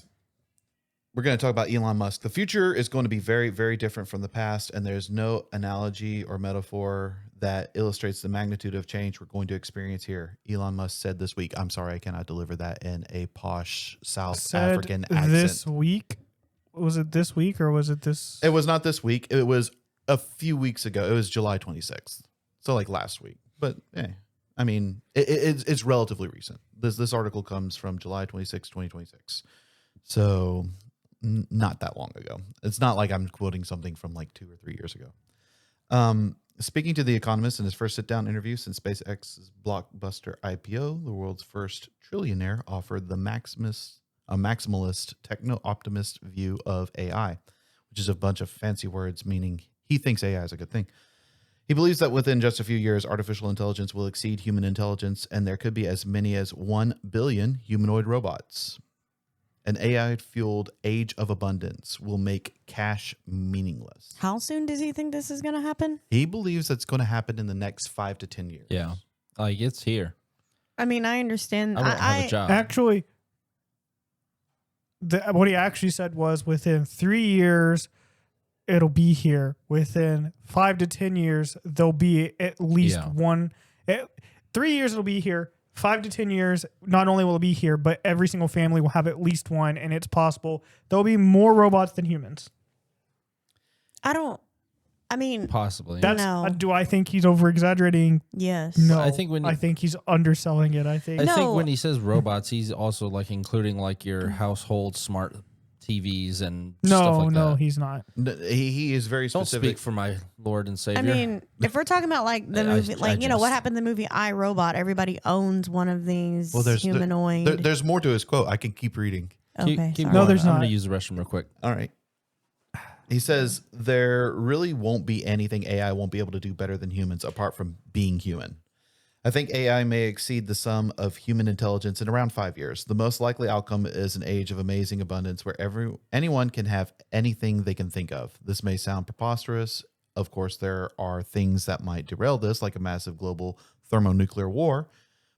We're going to talk about Elon Musk. The future is going to be very, very different from the past, and there's no analogy or metaphor that illustrates the magnitude of change we're going to experience here. Elon Musk said this week. I'm sorry, I cannot deliver that in a posh South African accent. This week? Was it this week or was it this? It was not this week. It was a few weeks ago. It was July 26th. So like last week. But I mean, it's relatively recent. This article comes from July 26, 2026. So not that long ago. It's not like I'm quoting something from like 2 or 3 years ago. Speaking to The Economist in his first sit-down interview since SpaceX's blockbuster IPO, the world's first trillionaire offered a maximalist, techno-optimist view of AI, which is a bunch of fancy words meaning he thinks AI is a good thing. He believes that within just a few years, artificial intelligence will exceed human intelligence, and there could be as many as 1 billion humanoid robots. An AI-fueled age of abundance will make cash meaningless. How soon does he think this is going to happen? He believes that's going to happen in the next 5 to 10 years. Yeah. Like, it's here. I mean, I understand. I won't have a job. Actually, what he actually said was within 3 years, it'll be here. Within 5 to 10 years, there'll be at least one. 3 years, it'll be here. 5 to 10 years, not only will it be here, but every single family will have at least one, and it's possible there'll be more robots than humans. I mean, possibly. Do I think he's over exaggerating? Yes. No. I think he's underselling it. I think when he says robots, he's also like including like your household smart TVs and stuff like that. No, he's not. He is very Don't specific. speak for my Lord and Savior. I mean, if we're talking about like the movie, what happened in the movie I, Robot, everybody owns one of these humanoid. There's more to his quote. I can keep reading. Okay, keep No, going. there's I'm not. going to use the restroom real quick. All right. He says there really won't be anything AI won't be able to do better than humans apart from being human. I think AI may exceed the sum of human intelligence in around 5 years. The most likely outcome is an age of amazing abundance where anyone can have anything they can think of. This may sound preposterous. Of course, there are things that might derail this, like a massive global thermonuclear war.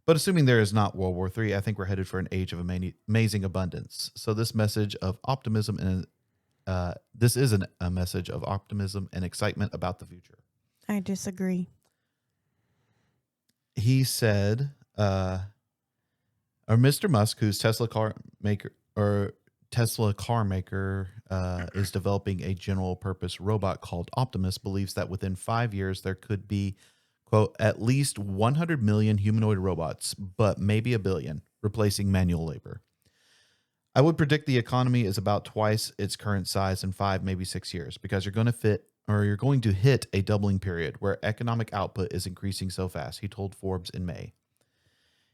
But assuming there is not World War III, I think we're headed for an age of amazing abundance. So this message of optimism and this is a message of optimism and excitement about the future. I disagree. He said, or Mr. Musk, who's Tesla car maker, is developing a general purpose robot called Optimus, believes that within 5 years there could be quote, at least 100 million humanoid robots, but maybe a billion, replacing manual labor. I would predict the economy is about twice its current size in 5, maybe 6 years, because you're going to hit a doubling period where economic output is increasing so fast, he told Forbes in May.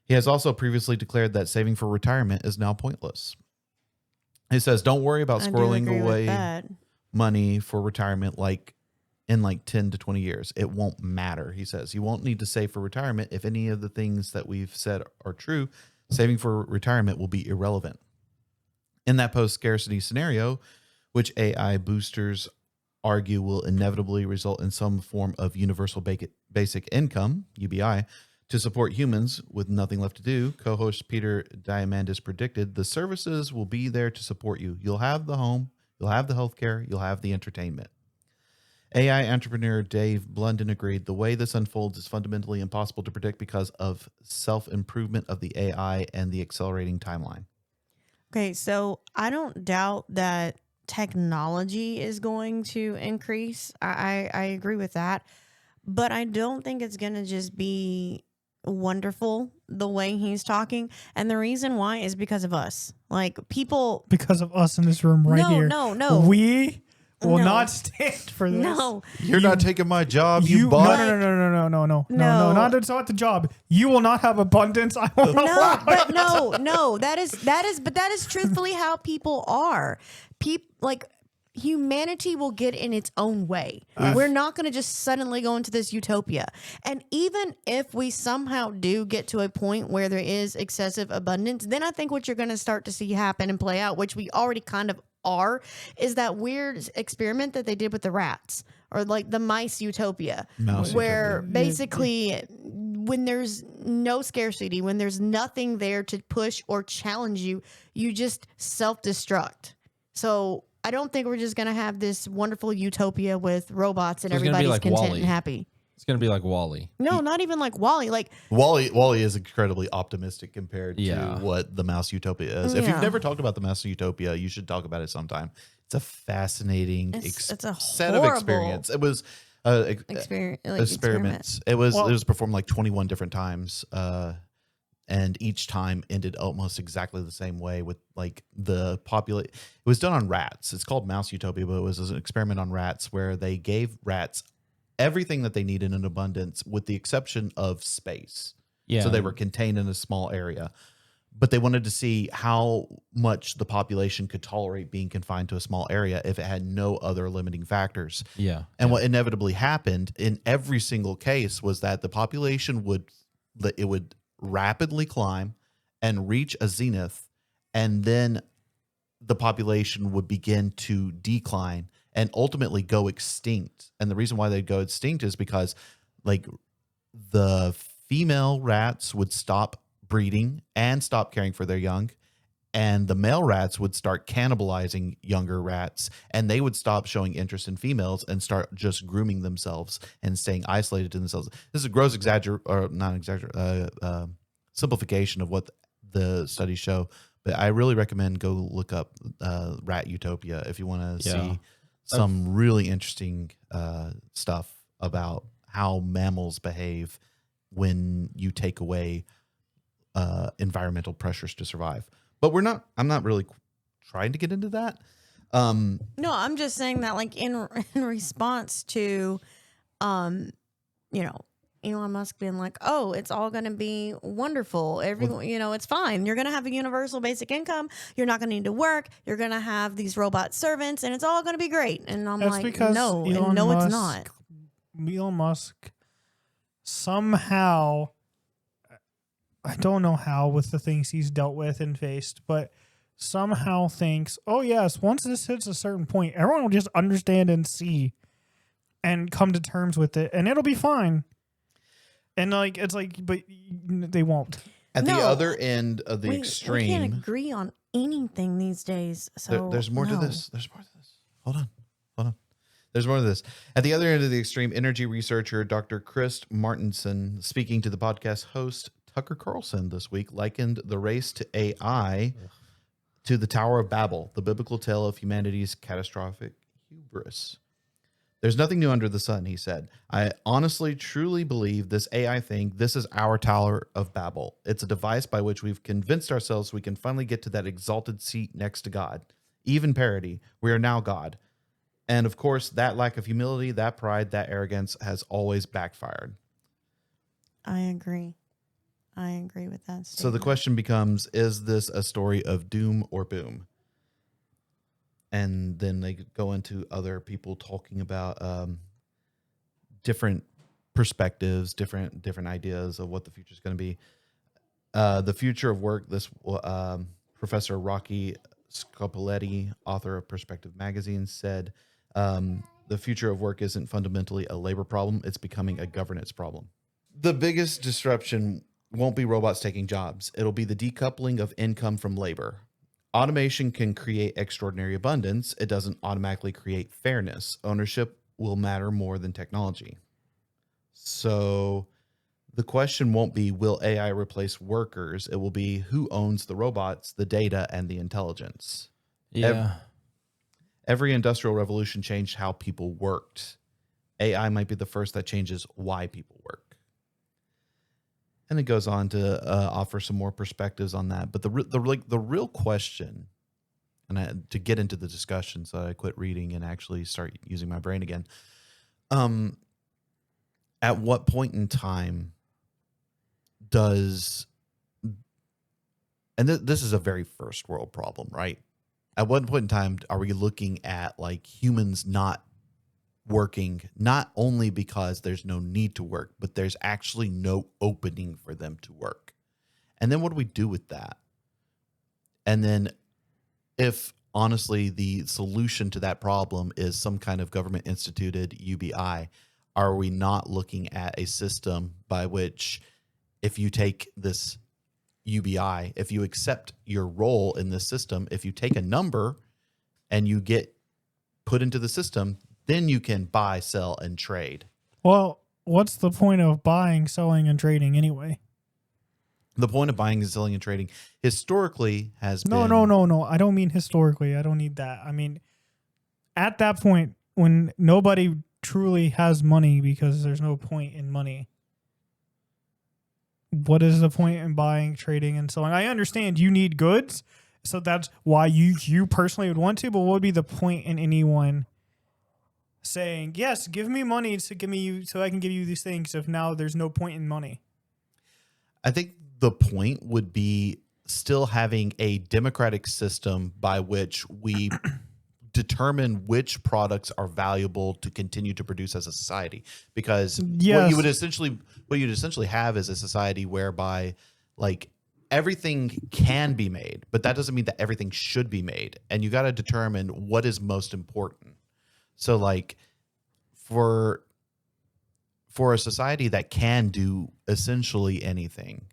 He has also previously declared that saving for retirement is now pointless. He says, don't worry about squirreling away money for retirement in 10 to 20 years. It won't matter, he says. You won't need to save for retirement. If any of the things that we've said are true, saving for retirement will be irrelevant. In that post-scarcity scenario, which AI boosters argue will inevitably result in some form of universal basic income, UBI, to support humans with nothing left to do, co-host Peter Diamandis predicted the services will be there to support you. You'll have the home, you'll have the healthcare, you'll have the entertainment. AI entrepreneur Dave Blunden agreed the way this unfolds is fundamentally impossible to predict because of self-improvement of the AI and the accelerating timeline. Okay, so I don't doubt that technology is going to increase. I agree with that. But I don't think it's going to just be wonderful the way he's talking. And the reason why is because of us. Like, people... Because of us in this room right here. No. We will not stand for this. No. You're not taking my job, you bought. No, not it's not the job. You will not have abundance. I will not. No. That is truthfully how people are. Humanity will get in its own way. We're not going to just suddenly go into this utopia. And even if we somehow do get to a point where there is excessive abundance, then I think what you're going to start to see happen and play out, which we already kind of are, is that weird experiment that they did with the rats, or like the mice utopia, where basically when there's no scarcity, when there's nothing there to push or challenge you, you just self-destruct. So I don't think we're just going to have this wonderful utopia with robots and everybody's like content WALL-E. and happy. It's going to be like WALL-E. No, not even like WALL-E. Like WALL-E is incredibly optimistic compared to Yeah. what the mouse utopia is. If you've never talked about the mouse utopia, you should talk about it sometime. It's a fascinating it's a set of horrible experience. It was experiments. It was performed like 21 different times. And each time ended almost exactly the same way with like the population. It was done on rats. It's called Mouse Utopia, but it was an experiment on rats where they gave rats everything that they needed in abundance with the exception of space. Yeah. So they were contained in a small area. But they wanted to see how much the population could tolerate being confined to a small area if it had no other limiting factors. Yeah. And what inevitably happened in every single case was that the population would rapidly climb and reach a zenith, and then the population would begin to decline and ultimately go extinct. And the reason why they'd go extinct is because like the female rats would stop breeding and stop caring for their young, and the male rats would start cannibalizing younger rats, and they would stop showing interest in females and start just grooming themselves and staying isolated to themselves. This is a gross simplification of what the studies show, but I really recommend go look up Rat Utopia if you want to see some really interesting stuff about how mammals behave when you take away environmental pressures to survive. But I'm not really trying to get into that. No, I'm just saying that like in response to, Elon Musk being like, oh, it's all going to be wonderful. Everyone, it's fine. You're going to have a universal basic income. You're not going to need to work. You're going to have these robot servants and it's all going to be great. And I'm like, no, it's not. Elon Musk somehow, I don't know how with the things he's dealt with and faced, but somehow thinks, oh yes, once this hits a certain point, everyone will just understand and see and come to terms with it and it'll be fine. And like it's like, but they won't. At the other end of the extreme, we can't agree on anything these days. So there's more to this. There's more to this. Hold on. There's more to this. At the other end of the extreme, energy researcher Dr. Chris Martinson, speaking to the podcast host Tucker Carlson this week, likened the race to AI to the Tower of Babel, the biblical tale of humanity's catastrophic hubris. There's nothing new under the sun, he said. I honestly, truly believe this AI thing, this is our Tower of Babel. It's a device by which we've convinced ourselves we can finally get to that exalted seat next to God. Even parody. We are now God. And of course, that lack of humility, that pride, that arrogance has always backfired. I agree. I agree with that statement. So the question becomes, is this a story of doom or boom? And then they go into other people talking about different perspectives, different ideas of what the future is going to be. The future of work. This Professor Rocky Scopoletti, author of Perspective Magazine, said the future of work isn't fundamentally a labor problem; it's becoming a governance problem. The biggest disruption won't be robots taking jobs; it'll be the decoupling of income from labor. Automation can create extraordinary abundance. It doesn't automatically create fairness. Ownership will matter more than technology. So the question won't be, will AI replace workers? It will be, who owns the robots, the data, and the intelligence? Yeah. Every industrial revolution changed how people worked. AI might be the first that changes why people work. And it goes on to offer some more perspectives on that. But the real question, and to get into the discussion, so I quit reading and actually start using my brain again. At what point in time does, and this is a very first world problem, right? At what point in time are we looking at like humans not working, not only because there's no need to work, but there's actually no opening for them to work? And then what do we do with that? And then if honestly the solution to that problem is some kind of government instituted UBI, are we not looking at a system by which if you take this UBI, if you accept your role in this system, if you take a number and you get put into the system, then you can buy, sell, and trade. Well, what's the point of buying, selling, and trading anyway? The point of buying and selling and trading historically has been... No. I don't mean historically. I don't need that. I mean, at that point, when nobody truly has money because there's no point in money, what is the point in buying, trading, and selling? I understand you need goods, so that's why you personally would want to, but what would be the point in anyone saying, yes, give me money so I can give you these things if now there's no point in money? I think the point would be still having a democratic system by which we determine which products are valuable to continue to produce as a society. Because what you'd essentially have is a society whereby like everything can be made, but that doesn't mean that everything should be made. And you got to determine what is most important. So like for a society that can do essentially anything,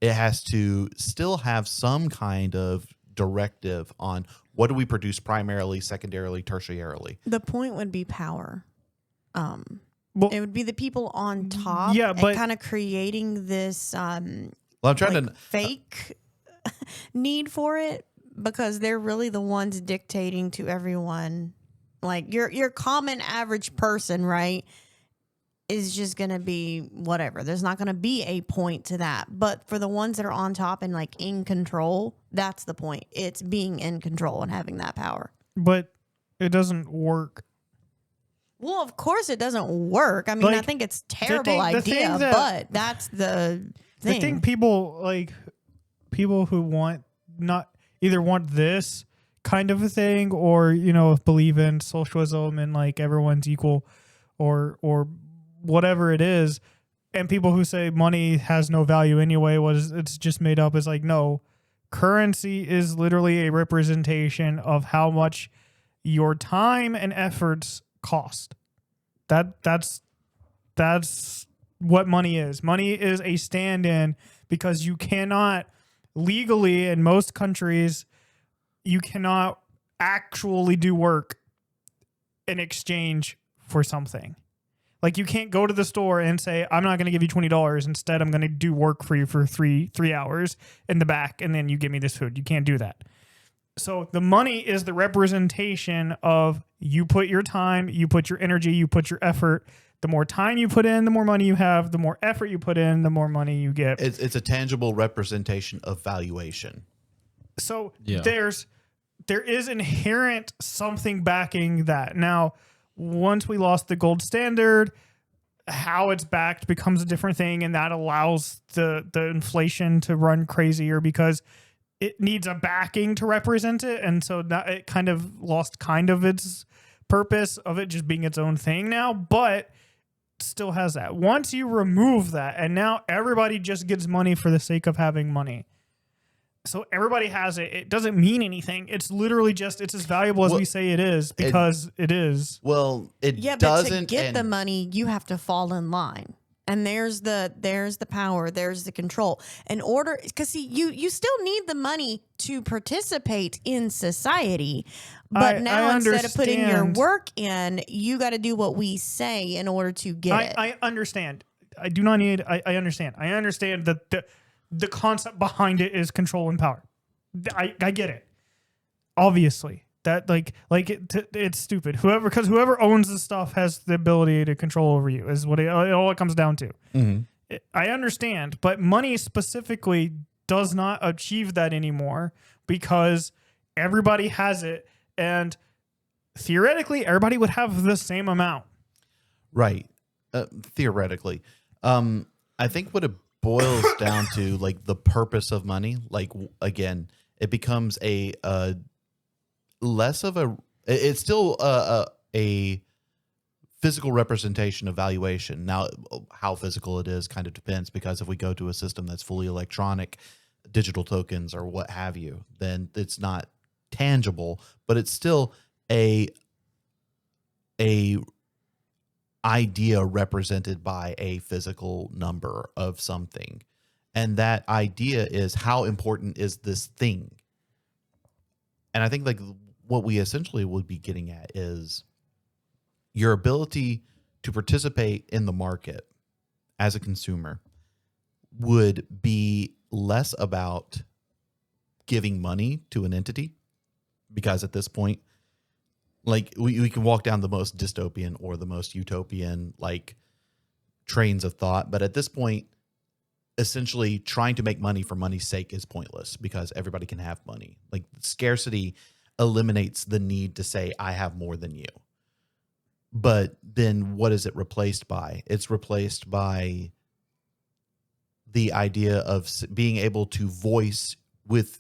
it has to still have some kind of directive on what do we produce primarily, secondarily, tertiarily. The point would be power. Well, it would be the people on top, but kind of creating this I'm trying to fake need for it, because they're really the ones dictating to everyone. Like your common average person, right, is just going to be whatever. There's not going to be a point to that. But for the ones that are on top and like in control, that's the point. It's being in control and having that power. But it doesn't work. Well, of course it doesn't work. I mean, I think it's a terrible idea, but that's the thing. I think people who want not either want this kind of a thing or, believe in socialism and like everyone's equal or whatever it is, and people who say money has no value anyway, it's just made up, is like, no, currency is literally a representation of how much your time and efforts cost. That's what money is. Money is a stand-in, because you cannot legally, in most countries, you cannot actually do work in exchange for something. Like, you can't go to the store and say, I'm not going to give you $20. Instead, I'm going to do work for you for three hours in the back, and then you give me this food. You can't do that. So the money is the representation of you put your time, you put your energy, you put your effort. The more time you put in, the more money you have. The more effort you put in, the more money you get. It's a tangible representation of valuation. So Yeah. there is inherent something backing that. Now, once we lost the gold standard, how it's backed becomes a different thing, and that allows the inflation to run crazier because it needs a backing to represent it, and so that it kind of lost kind of its purpose of it just being its own thing now, but still has that. Once you remove that, and now everybody just gets money for the sake of having money. So everybody has it. It doesn't mean anything. It's literally just it's as valuable as we say it is because it is. Well, it Yeah, but doesn't. to get the money, you have to fall in line. And there's the power, there's the control. In order, because see, you still need the money to participate in society, but now instead of putting your work in, you got to do what we say in order to get it. I understand. I do not need. I understand. I understand that the concept behind it is control and power. I get it. Obviously, that it's stupid. Whoever owns the stuff has the ability to control over you. Is what all it comes down to. Mm-hmm. I understand, but money specifically does not achieve that anymore because everybody has it, and theoretically, everybody would have the same amount. Right. Theoretically. I think what it boils down to, like the purpose of money, like again, it becomes a less of a, it's still a physical representation of valuation. Now, how physical it is kind of depends, because if we go to a system that's fully electronic, digital tokens or what have you, then it's not tangible, but it's still a idea represented by a physical number of something. And that idea is, how important is this thing? And I think like what we essentially would be getting at is your ability to participate in the market as a consumer would be less about giving money to an entity, because at this point, like we can walk down the most dystopian or the most utopian like trains of thought, but at this point, essentially trying to make money for money's sake is pointless because everybody can have money. Like scarcity eliminates the need to say I have more than you. But then what is it replaced by? It's replaced by the idea of being able to voice with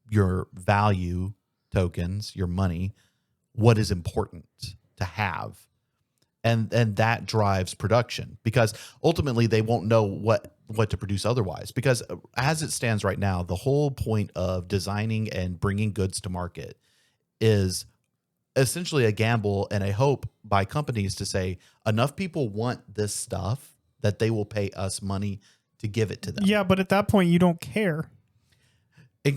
your value tokens, your money, what is important to have. And that drives production, because ultimately they won't know what to produce otherwise. Because as it stands right now, the whole point of designing and bringing goods to market is essentially a gamble and a hope by companies to say enough people want this stuff that they will pay us money to give it to them. Yeah, but at that point, you don't care.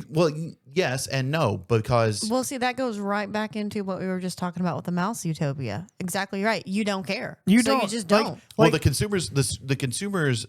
Well, yes and no, because Well, see, that goes right back into what we were just talking about with the mouse utopia. Exactly right. You don't care. You So don't. You just Like- don't. well, the consumers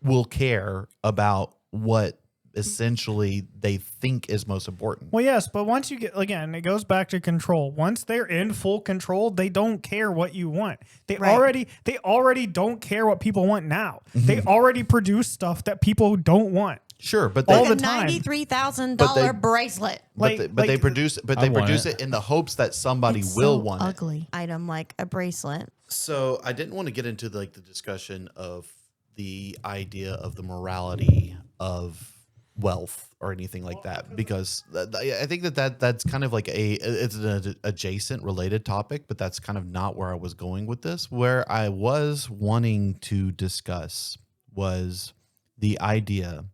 will care about what essentially they think is most important. Well, yes, but once you get, again, it goes back to control. Once they're in full control, they don't care what you want. They Right. already don't care what people want now. They already produce stuff that people don't want. Sure, but All they, the Like a time. $93,000 bracelet. but they produce it in the hopes that somebody It's will so want it. ugly item like a bracelet. So I didn't want to get into the discussion of the idea of the morality of wealth or anything like that, because I think that's kind of like it's an adjacent related topic, but that's kind of not where I was going with this. Where I was wanting to discuss was the idea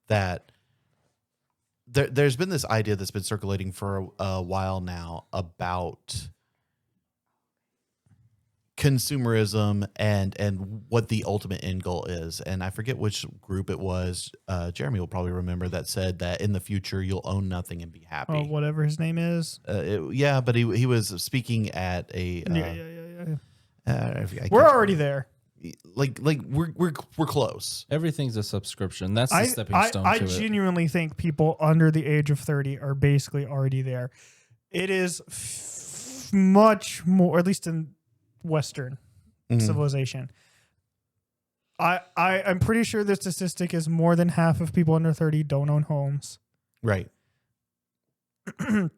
that there's been this idea that's been circulating for a while now about consumerism and what the ultimate end goal is. And I forget which group it was. Jeremy will probably remember, that said that in the future you'll own nothing and be happy. Oh, whatever his name is. Yeah, but he was speaking at a. Yeah. I We're can't- already there. like we're close. Everything's a subscription. That's the I stepping stone I to it. genuinely think people under the age of 30 are basically already there. It is much more, at least in Western civilization. I'm pretty sure the statistic is more than half of people under 30 don't own homes. Right. And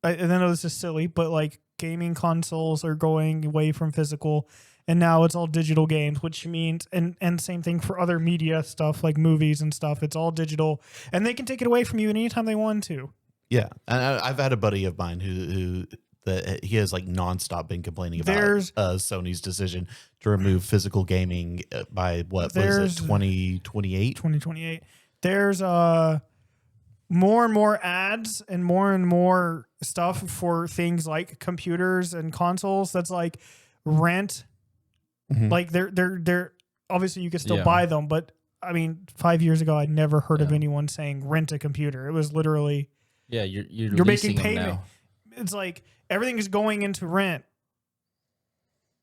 I know this is silly, but like gaming consoles are going away from physical, and now it's all digital games, which means and same thing for other media stuff like movies and stuff. It's all digital, and they can take it away from you anytime they want to. Yeah, and I've had a buddy of mine who that he has like nonstop been complaining about Sony's decision to remove physical gaming by what was it, 2028? 2028. There's more and more ads and more stuff for things like computers and consoles that's like rent. Like they're obviously you can still buy them, but I mean 5 years ago I'd never heard of anyone saying rent a computer. It was literally you're making payment. Now. It's like everything is going into rent.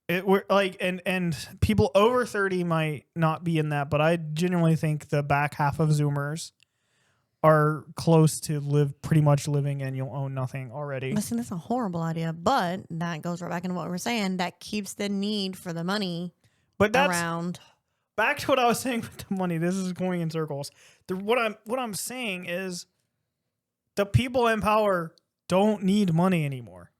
We're like and people over 30 might not be in that, but I genuinely think the back half of Zoomers are close to pretty much living and you'll own nothing already. Listen, that's a horrible idea, but that goes right back into what we were saying. That keeps the need for the money around. Back to what I was saying with the money. This is going in circles. What I'm saying is the people in power don't need money anymore.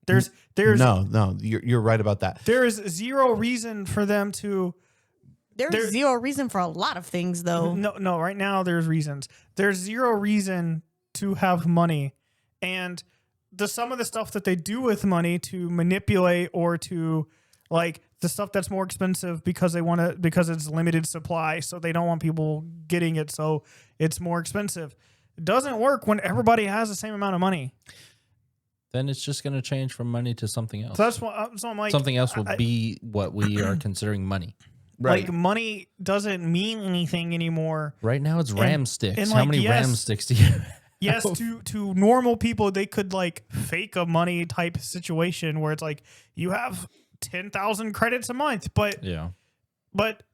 There's no, you're right about that. There is zero reason for them to. There's zero reason for a lot of things, though. No. Right now, there's reasons. There's zero reason to have money, and some of the stuff that they do with money to manipulate or to like the stuff that's more expensive because it's limited supply, so they don't want people getting it, so it's more expensive. It doesn't work when everybody has the same amount of money. Then it's just going to change from money to something else. So that's what so I'm like. Something else will be what we are considering money. Right. Like money doesn't mean anything anymore. Right now it's ram sticks. and How like, many ram sticks do you have? Yes, to normal people, they could like fake a money type situation where it's like you have 10,000 credits a month, but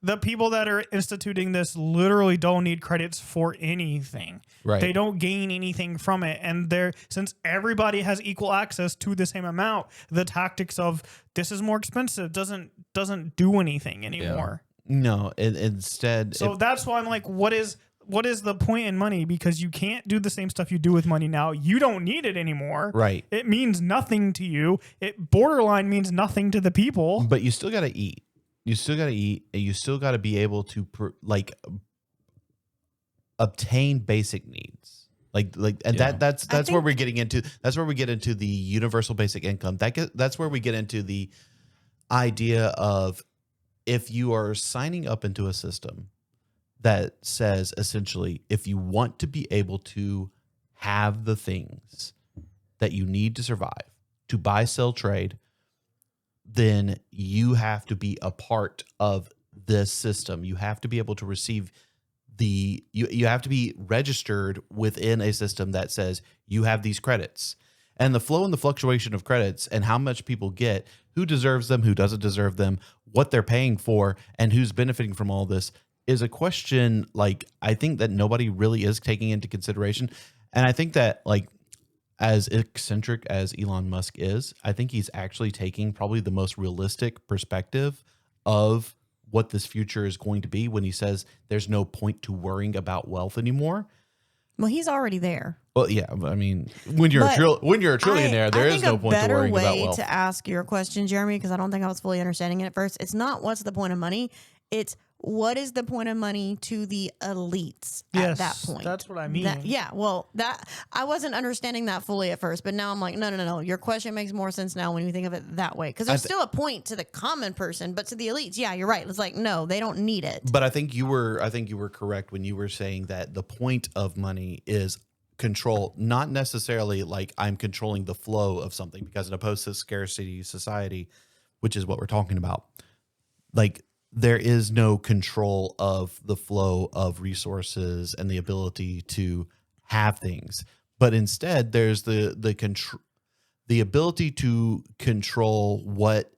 the people that are instituting this literally don't need credits for anything. Right. They don't gain anything from it, and since everybody has equal access to the same amount, the tactics of this is more expensive doesn't do anything anymore. Yeah. No, instead. So that's why I'm like, what is the point in money? Because you can't do the same stuff you do with money now. You don't need it anymore. Right. It means nothing to you. It borderline means nothing to the people. But you still got to eat. You still got to eat, and you still got to be able to obtain basic needs. That's where we're getting into. That's where we get into the universal basic income. That's where we get into the idea of if you are signing up into a system that says essentially if you want to be able to have the things that you need to survive, to buy, sell, trade, then you have to be a part of this system. You have to be able to receive you have to be registered within a system that says you have these credits. And the flow and the fluctuation of credits and how much people get, who deserves them, who doesn't deserve them, what they're paying for, and who's benefiting from all this is a question like I think that nobody really is taking into consideration. And I think that like as eccentric as Elon Musk is, I think he's actually taking probably the most realistic perspective of what this future is going to be when he says there's no point to worrying about wealth anymore. Well, he's already there. Well, yeah, I mean, when you're a trillionaire, there is no point to worrying about wealth. I think a better way to ask your question, Jeremy, because I don't think I was fully understanding it at first, it's not what's the point of money, it's what is the point of money to the elites at that point? That's what I mean. That I wasn't understanding that fully at first, but now I'm like, no. Your question makes more sense now when you think of it that way. Because there's still a point to the common person, but to the elites, yeah, you're right. It's like, no, they don't need it. But I think you were correct when you were saying that the point of money is control, not necessarily like I'm controlling the flow of something, because in a post-scarcity society, which is what we're talking about, like there is no control of the flow of resources and the ability to have things, but instead there's the ability to control what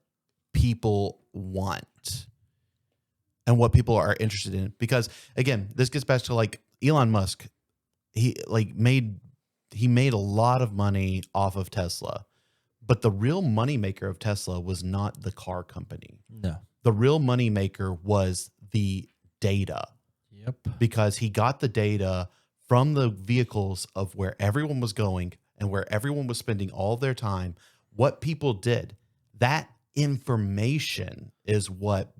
people want and what people are interested in. Because again, this gets back to like Elon Musk. He made a lot of money off of Tesla, but the real moneymaker of Tesla was not the car company. No. The real moneymaker was the data. Yep. Because he got the data from the vehicles of where everyone was going and where everyone was spending all their time, what people did. That information is what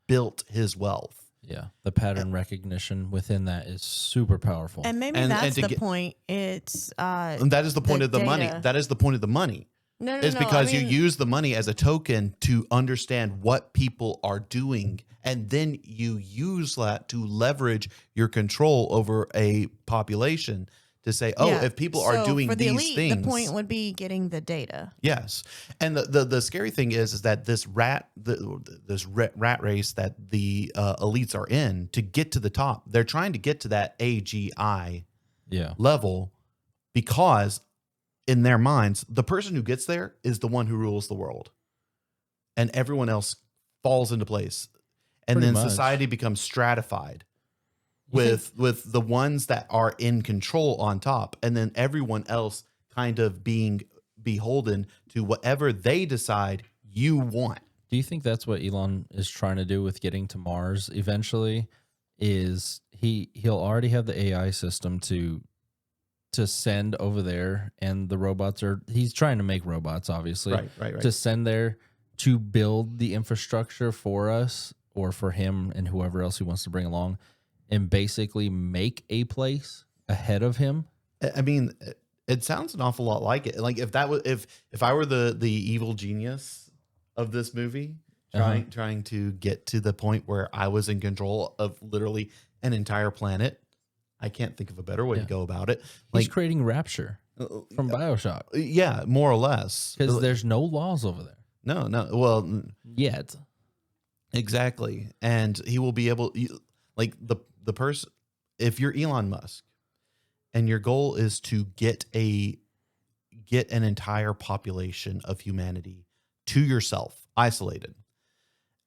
built his wealth. Yeah. The pattern recognition within that is super powerful. And maybe that's the point. It's and that is the point of the money. That is the point of the money. No, is because you use the money as a token to understand what people are doing, and then you use that to leverage your control over a population to say, oh, if people are doing these elite, things. The point would be getting the data. Yes. And the scary thing is that this rat race that the elites are in to get to the top, they're trying to get to that AGI level because in their minds, the person who gets there is the one who rules the world. And everyone else falls into place. And then society becomes stratified with the ones that are in control on top. And then everyone else kind of being beholden to whatever they decide you want. Do you think that's what Elon is trying to do with getting to Mars eventually? Is he'll already have the AI system to send over there, and the robots he's trying to make robots, obviously, right. to send there to build the infrastructure for us or for him and whoever else he wants to bring along, and basically make a place ahead of him. I mean, it sounds an awful lot like it. Like if I were the evil genius of this movie, trying to get to the point where I was in control of literally an entire planet, I can't think of a better way to go about it. He's creating Rapture from BioShock. Yeah, more or less. Because there's no laws over there. No. Well, yet. Exactly. And he will be able, like the person, if you're Elon Musk and your goal is to get an entire population of humanity to yourself, isolated.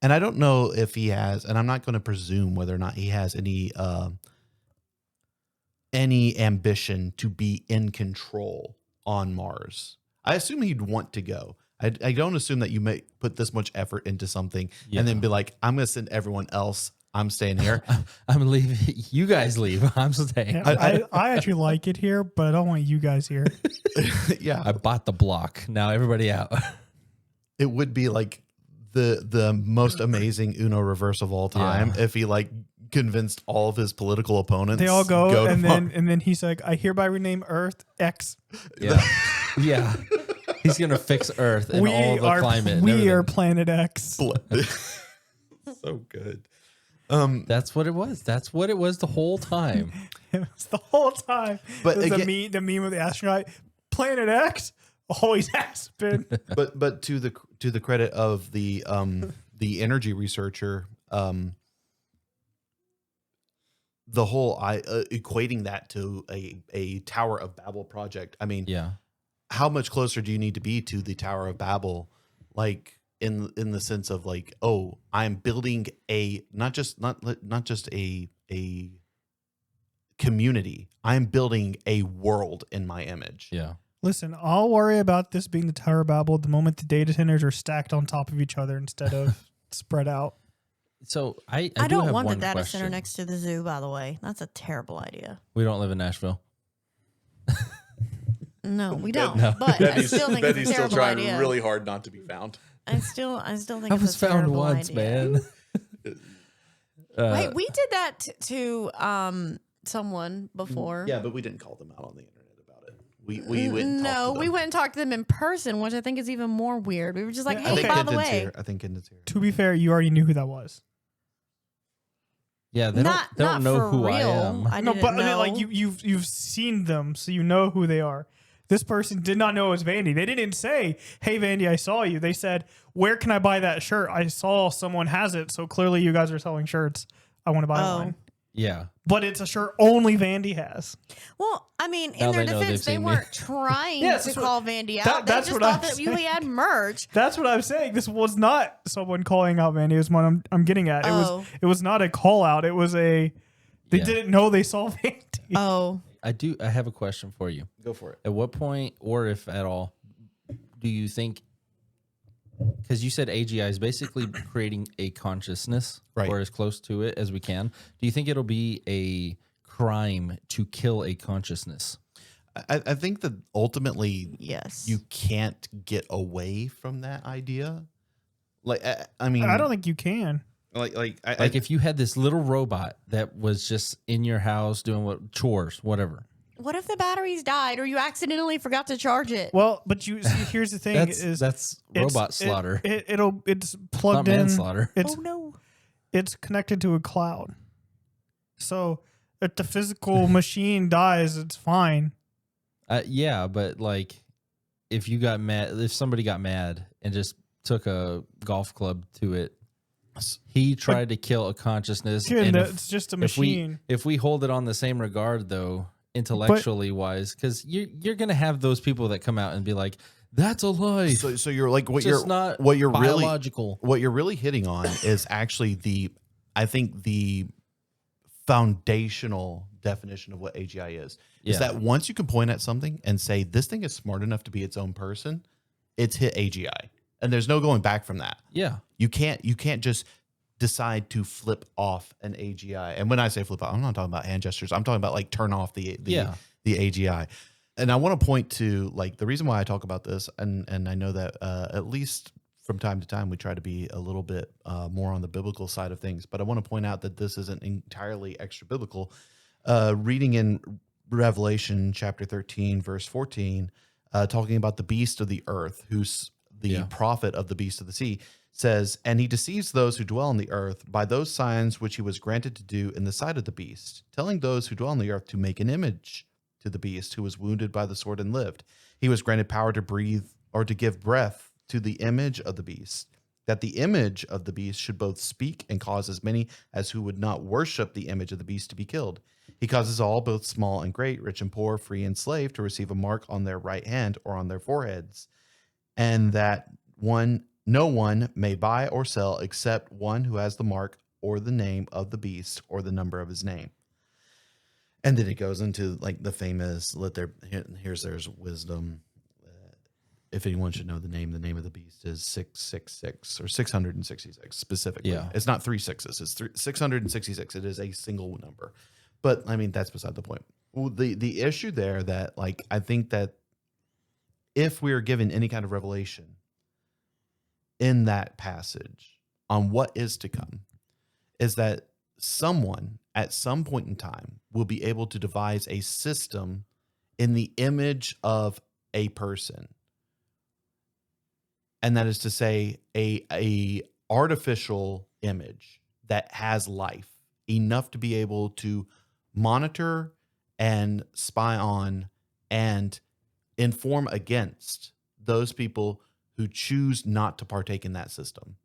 And I don't know if he has, and I'm not going to presume whether or not he has any ambition to be in control on Mars. I assume he'd want to go. I don't assume that you may put this much effort into something and then be like, I'm going to send everyone else. I'm staying here. I'm leaving. You guys leave. I'm staying. Yeah, I actually like it here, but I don't want you guys here. Yeah. I bought the block. Now everybody out. It would be like the most amazing Uno reverse of all time if he like convinced all of his political opponents. They all go and then he's like, I hereby rename Earth X. Yeah. Yeah. He's gonna fix Earth and all the climate. We are Planet X. So good. That's what it was. That's what it was the whole time. It was the whole time. But it was again, the meme of the astronaut, Planet X always has been. But to the credit of the energy researcher, the whole equating that to a Tower of Babel project. I mean, how much closer do you need to be to the Tower of Babel? Like in the sense of like, oh, I'm building not just a community. I'm building a world in my image. Yeah. Listen, I'll worry about this being the Tower of Babel the moment the data centers are stacked on top of each other instead of spread out. So I don't have want the one data question. center next to the zoo, by the way. That's a terrible idea. We don't live in Nashville. No, we don't. No. But I still think it's a terrible idea. Really hard not to be found. I still think I it's was a found terrible once, idea. man. Wait, we did that to someone before. Yeah, but we didn't call them out on the internet about it. We went and talked to them. We went and talked to them in person, which I think is even more weird. We were just like, hey, by the way. I think Kendon's here. To be fair, you already knew who that was. Yeah, they don't know who I am. I mean, like you've seen them, so you know who they are. This person did not know it was Vandy. They didn't say, "Hey, Vandy, I saw you." They said, "Where can I buy that shirt? I saw someone has it, so clearly you guys are selling shirts. I want to buy one." Yeah. but it's a shirt only Vandy has. Well, I mean, Now in their they know defense, they've they seen me. weren't trying Yes, to that's call what- Vandy out. that- They that's just what I'm thought that you saying. had merch. That's what I'm saying. This was not someone calling out Vandy. It was what I'm getting at. Oh. It was not a call out. It was they Yeah. didn't know they saw Vandy. Oh, I have a question for you. Go for it. At what point, or if at all, do you think, because you said AGI is basically creating a consciousness, Right. or as close to it as we can, do you think it'll be a crime to kill a consciousness? I think that ultimately yes. you can't get away from that idea. Like, I mean, I don't think you can. like If you had this little robot that was just in your house doing chores, whatever. What if the batteries died or you accidentally forgot to charge it? Well, but you see, here's the thing: That's it's robot slaughter. It's Not plugged in. manslaughter. It's Oh no. it's connected to a cloud. So if the physical machine dies, it's fine. Yeah, but like, if you got mad, if somebody got mad and just took a golf club to it, he tried to kill a consciousness. Again, and it's just a machine. If we hold it on the same regard, though, intellectually wise, because you're gonna have those people that come out and be like, "That's a life." so you're like It's just not what you're biological. what you're really hitting on is actually I think the foundational definition of what AGI is Yeah. that once you can point at something and say this thing is smart enough to be its own person, it's hit AGI, and there's no going back from that. Yeah, You can't just decide to flip off an AGI. And when I say flip off, I'm not talking about hand gestures. I'm talking about like turn off the AGI. And I want to point to like the reason why I talk about this, and I know that at least from time to time we try to be a little bit more on the biblical side of things, but I want to point out that this isn't entirely extra biblical. Reading in Revelation chapter 13, verse 14, talking about the beast of the earth, who's the prophet of the beast of the sea, says, and he deceives those who dwell on the earth by those signs which he was granted to do in the sight of the beast, telling those who dwell on the earth to make an image to the beast who was wounded by the sword and lived. He was granted power to breathe or to give breath to the image of the beast, that the image of the beast should both speak and cause as many as who would not worship the image of the beast to be killed. He causes all, both small and great, rich and poor, free and slave, to receive a mark on their right hand or on their foreheads, and that no one may buy or sell except one who has the mark or the name of the beast or the number of his name. And then it goes into like the famous, here's there's wisdom. If anyone should know the name of the beast is 666 or 666 specifically. Yeah. It's not 3 6s. It's 666. It is a single number. But I mean, that's beside the point. Well, the issue there that like, I think that if we are given any kind of revelation in that passage on what is to come, is that someone at some point in time will be able to devise a system in the image of a person. And that is to say a artificial image that has life enough to be able to monitor and spy on and inform against those people who choose not to partake in that system.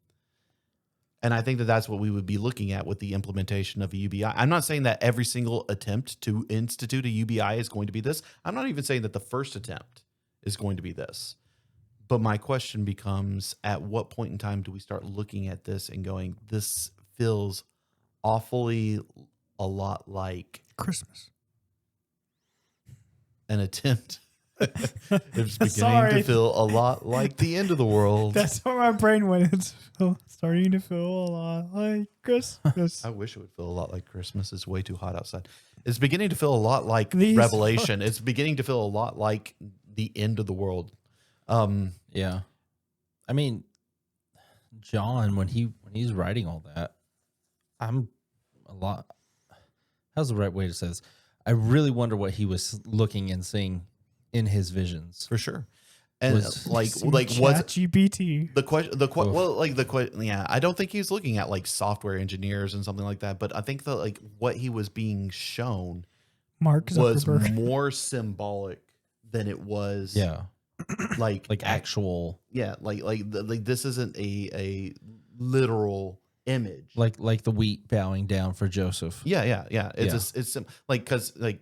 And I think that that's what we would be looking at with the implementation of a UBI. I'm not saying that every single attempt to institute a UBI is going to be this. I'm not even saying that the first attempt is going to be this. But my question becomes, at what point in time do we start looking at this and going, this feels awfully a lot like Christmas. an attempt? It's beginning Sorry. to feel a lot like the end of the world. That's where my brain went. It's starting to feel a lot like Christmas. I wish it would feel a lot like Christmas. It's way too hot outside. It's beginning to feel a lot like These Revelation. It's beginning to feel a lot like the end of the world. yeah. I mean, John, when he's writing all that, how's the right way to say this? I really wonder what he was looking and seeing in his visions. For sure. And Was- like was GPT. I don't think he's looking at like software engineers and something like that, but I think that like what he was being shown Mark was Zuckerberg. more symbolic than it was Yeah. like Like actual. like this isn't a literal image. Like the wheat bowing down for Joseph. Yeah. It's like, because like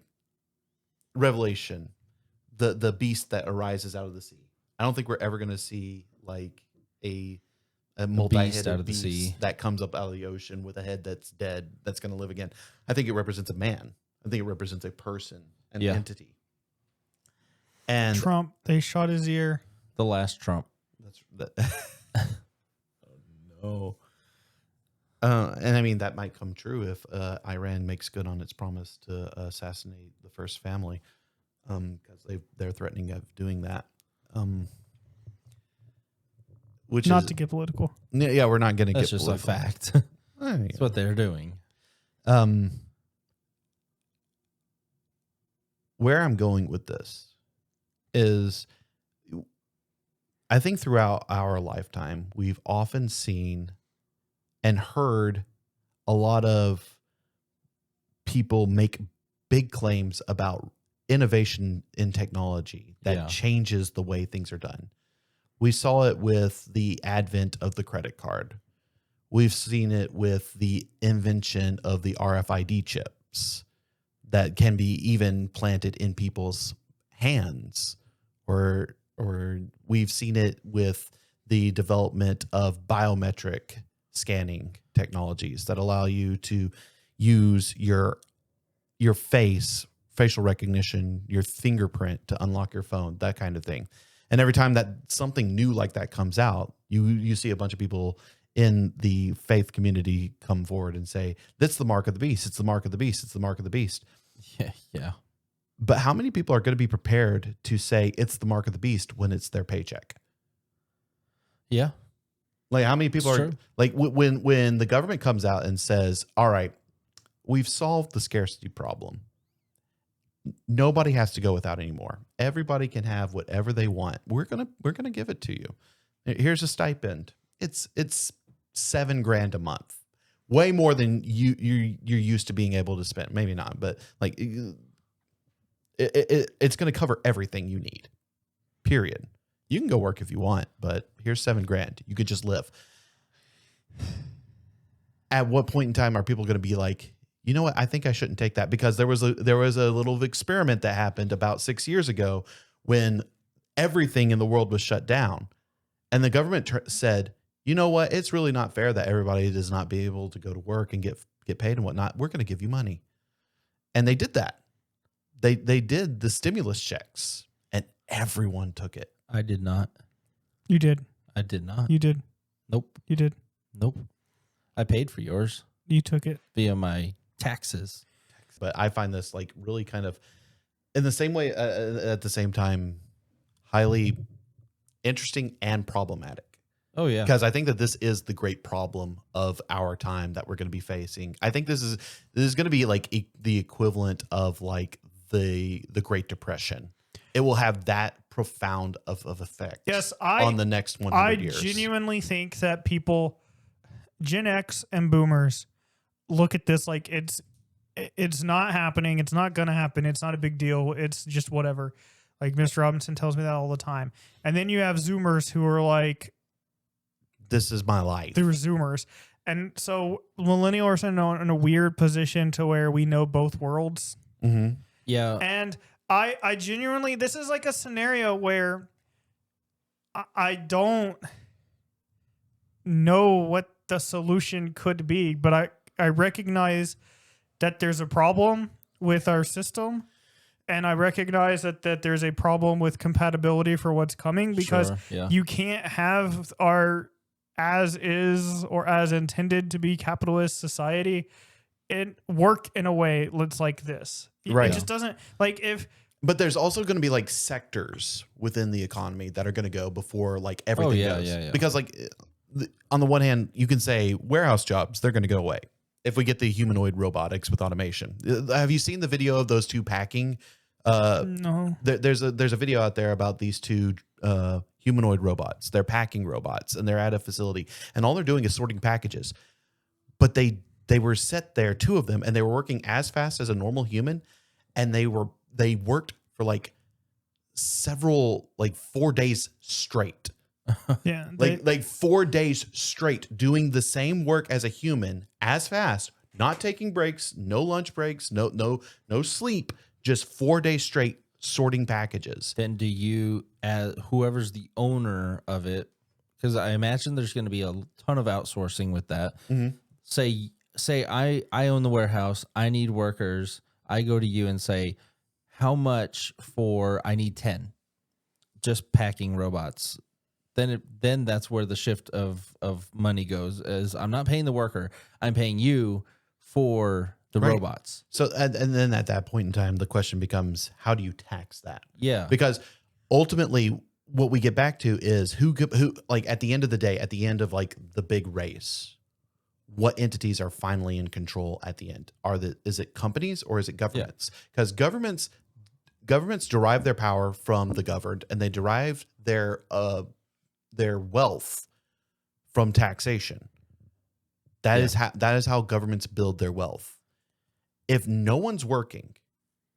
Revelation, the beast that arises out of the sea. I don't think we're ever going to see like a multi-headed out of the beast sea that comes up out of the ocean with a head that's dead, that's going to live again. I think it represents a man. I think it represents a person, an entity. And Trump, they shot his ear. The last Trump. oh no. And I mean, that might come true if Iran makes good on its promise to assassinate the first family, because they're threatening of doing that. Which Not is, to get political. Yeah, we're not going to get That's just political. a fact. There you That's go. what they're doing. Where I'm going with this is, I think throughout our lifetime, we've often seen and heard a lot of people make big claims about innovation in technology that changes the way things are done. We saw it with the advent of the credit card. We've seen it with the invention of the RFID chips that can be even planted in people's hands, or we've seen it with the development of biometric scanning technologies that allow you to use your facial recognition, your fingerprint to unlock your phone, that kind of thing. And every time that something new like that comes out, you see a bunch of people in the faith community come forward and say, that's the mark of the beast. It's the mark of the beast. It's the mark of the beast. Yeah. But how many people are going to be prepared to say it's the mark of the beast when it's their paycheck? Yeah. Like, how many people It's are true. like, when the government comes out and says, all right, we've solved the scarcity problem. Nobody has to go without anymore. Everybody can have whatever they want. We're going to give it to you. Here's a stipend. It's $7,000 a month. Way more than you're used to being able to spend. Maybe not, but like it's going to cover everything you need. Period. You can go work if you want, but here's $7,000. You could just live. At what point in time are people going to be like, you know what? I think I shouldn't take that, because there was a little experiment that happened about 6 years ago when everything in the world was shut down, and the government said, you know what? It's really not fair that everybody does not be able to go to work and get paid and whatnot. We're going to give you money. And they did that. They did the stimulus checks, and everyone took it. I did not. You did. I did not. You did. Nope. You did. Nope. I paid for yours You took it. via my taxes. But I find this like really kind of, in the same way, at the same time, highly interesting and problematic. Oh, yeah. Because I think that this is the great problem of our time that we're going to be facing. I think this is going to be like the equivalent of like the Great Depression. It will have that profound of effect. Yes, on the next 100 years. I genuinely think that people, Gen X and Boomers, look at this like it's not happening. It's not going to happen. It's not a big deal. It's just whatever. Like Mr. Robinson tells me that all the time. And then you have Zoomers who are like, this is my life. they're Zoomers. And so millennials are in a weird position to where we know both worlds. Mm-hmm. Yeah. And I genuinely, this is like a scenario where I don't know what the solution could be, but I recognize that there's a problem with our system, and I recognize that there's a problem with compatibility for what's coming, because Sure, yeah. you can't have our as is or as intended to be capitalist society and work in a way that's like this. Right. It just doesn't, like, if But there's also going to be like sectors within the economy that are going to go before like everything goes. Yeah. Because like on the one hand, you can say warehouse jobs, they're going to go away if we get the humanoid robotics with automation. Have you seen the video of those two packing? no. There's a video out there about these two humanoid robots. They're packing robots, and they're at a facility, and all they're doing is sorting packages. But they were set there, two of them, and they were working as fast as a normal human, and they worked for like 4 days straight. Yeah. Like 4 days straight doing the same work as a human as fast, not taking breaks, no lunch breaks, no sleep, just 4 days straight sorting packages. Then do you, as whoever's the owner of it, because I imagine there's going to be a ton of outsourcing with that. Mm-hmm. Say I own the warehouse. I need workers. I go to you and say, how much for, I need 10 just packing robots. Then that's where the shift of money goes, is I'm not paying the worker. I'm paying you for the robots. So, and then at that point in time, the question becomes, how do you tax that? Yeah. Because ultimately what we get back to is who like at the end of the day, at the end of like the big race, what entities are finally in control at the end? Is it companies or is it governments? Because governments derive their power from the governed, and they derive their wealth from taxation. That is how governments build their wealth. If no one's working,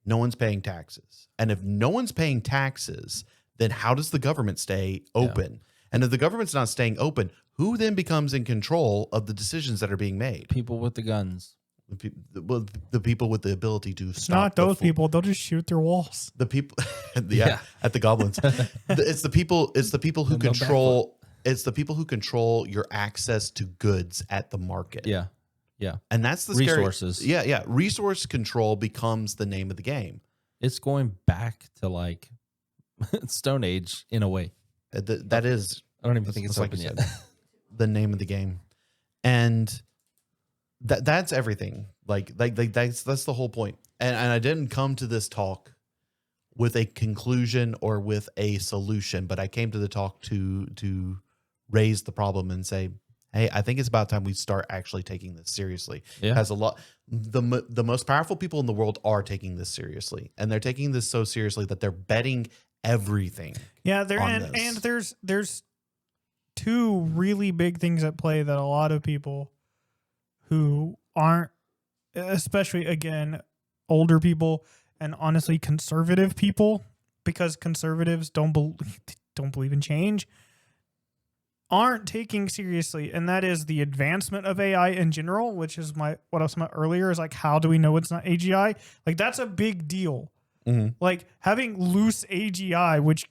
no one's paying taxes. And if no one's paying taxes, then how does the government stay open? Yeah. And if the government's not staying open, who then becomes in control of the decisions that are being made? People with the guns. The people with the ability to stop. Not those people. They'll just shoot their walls. The people, at the goblins. It's the people. It's the people who control. It's the people who control your access to goods at the market. Yeah, yeah. And that's the resources. Yeah. Resource control becomes the name of the game. It's going back to like Stone Age in a way. That is. I don't even think it's open yet. The name of the game, and that's everything. Like that's the whole point. And I didn't come to this talk with a conclusion or with a solution, but I came to the talk to raise the problem and say, hey, I think it's about time we start actually taking this seriously. Yeah. Because the most powerful people in the world are taking this seriously, and they're taking this so seriously that they're betting everything. Yeah, and there's two really big things at play that a lot of people who aren't, especially again, older people and honestly conservative people, because conservatives don't believe in change, aren't taking seriously, and that is the advancement of AI in general, which is what I was talking about earlier, is like, how do we know it's not AGI? Like, that's a big deal. Mm-hmm. Like having loose AGI, which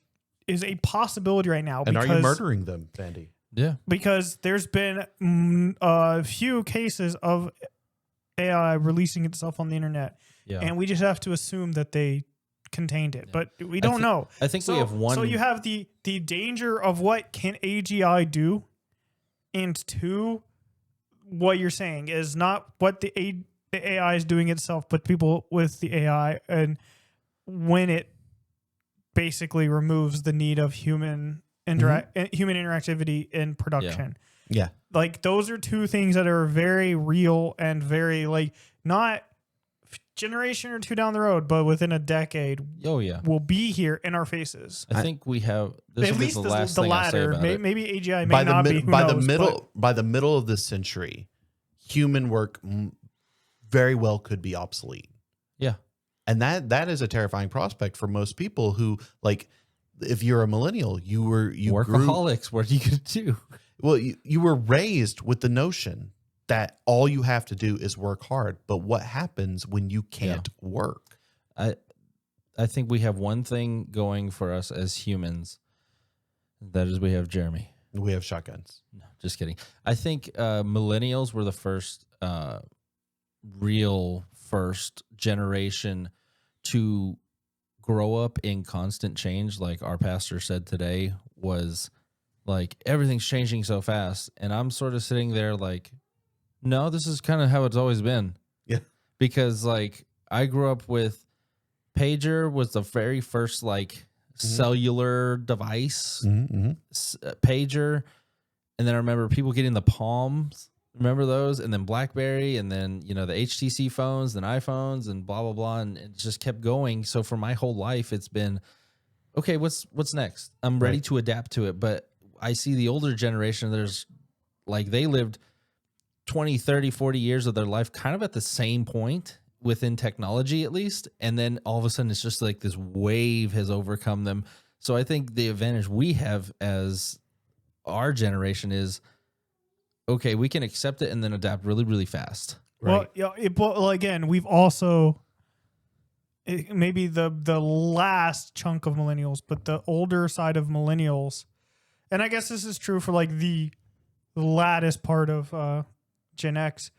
is a possibility right now. And are you murdering them, Vandy? Yeah. Because there's been a few cases of AI releasing itself on the internet. Yeah. And we just have to assume that they contained it. Yeah. But we don't know. I think we have one. So you have the danger of what can AGI do, and two, what you're saying is not what the AI is doing itself, but people with the AI, and when it basically removes the need of human interactivity in production. Yeah. Like, those are two things that are very real and very, like, not generation or two down the road, but within a decade. Oh yeah, will be here in our faces. I think we have. This at least the last the thing latter. I say about maybe AGI may not be. By the middle of this century, human work very well could be obsolete. Yeah. And that is a terrifying prospect for most people who, like, if you're a millennial, you workaholics. What are you going to do? Well, you were raised with the notion that all you have to do is work hard. But what happens when you can't work? I think we have one thing going for us as humans. That is, we have Jeremy. We have shotguns. No, just kidding. I think millennials were the first real first generation to grow up in constant change. Like our pastor said today, was like, everything's changing so fast. And I'm sort of sitting there like, no, this is kind of how it's always been. Yeah. Because like I grew up with pager was the very first like cellular device, pager. And then I remember people getting the Palms. Remember those? And then BlackBerry, and then, the HTC phones, then iPhones, and blah, blah, blah. And it just kept going. So for my whole life, it's been, okay, what's next? I'm ready to adapt to it. But I see the older generation, there's like, they lived 20, 30, 40 years of their life kind of at the same point within technology, at least. And then all of a sudden, it's just like this wave has overcome them. So I think the advantage we have as our generation is, okay, we can accept it and then adapt really, really fast. Well, yeah, well, again, we've also maybe the last chunk of millennials, but the older side of millennials, and I guess this is true for like the latest part of Gen X.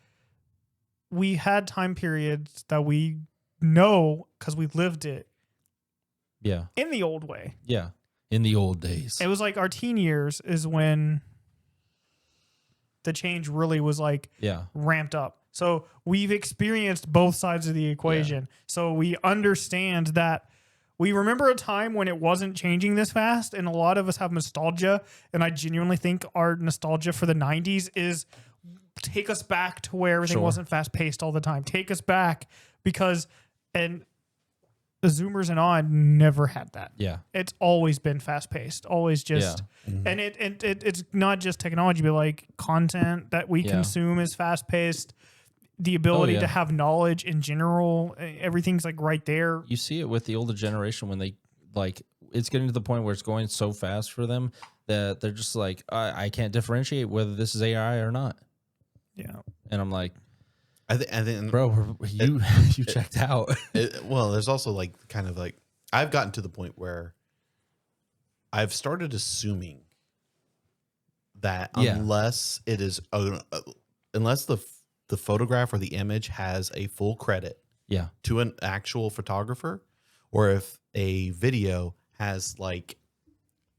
We had time periods that we know because we lived it. Yeah. In the old way. Yeah. In the old days. It was like our teen years is when the change really was like ramped up. So we've experienced both sides of the equation. Yeah. So we understand that we remember a time when it wasn't changing this fast, and a lot of us have nostalgia. And I genuinely think our nostalgia for the 90s is take us back to where everything wasn't fast paced all the time. Take us back because, and the Zoomers and on never had that. Yeah. It's always been fast paced, always just, and it's not just technology, but like content that we consume is fast paced. The ability to have knowledge in general, everything's like right there. You see it with the older generation when they like, it's getting to the point where it's going so fast for them that they're just like, I can't differentiate whether this is AI or not. Yeah. And I'm like, I think, bro, you checked out. Well, there's also like kind of like I've gotten to the point where I've started assuming that unless it is unless the photograph or the image has a full credit to an actual photographer, or if a video has like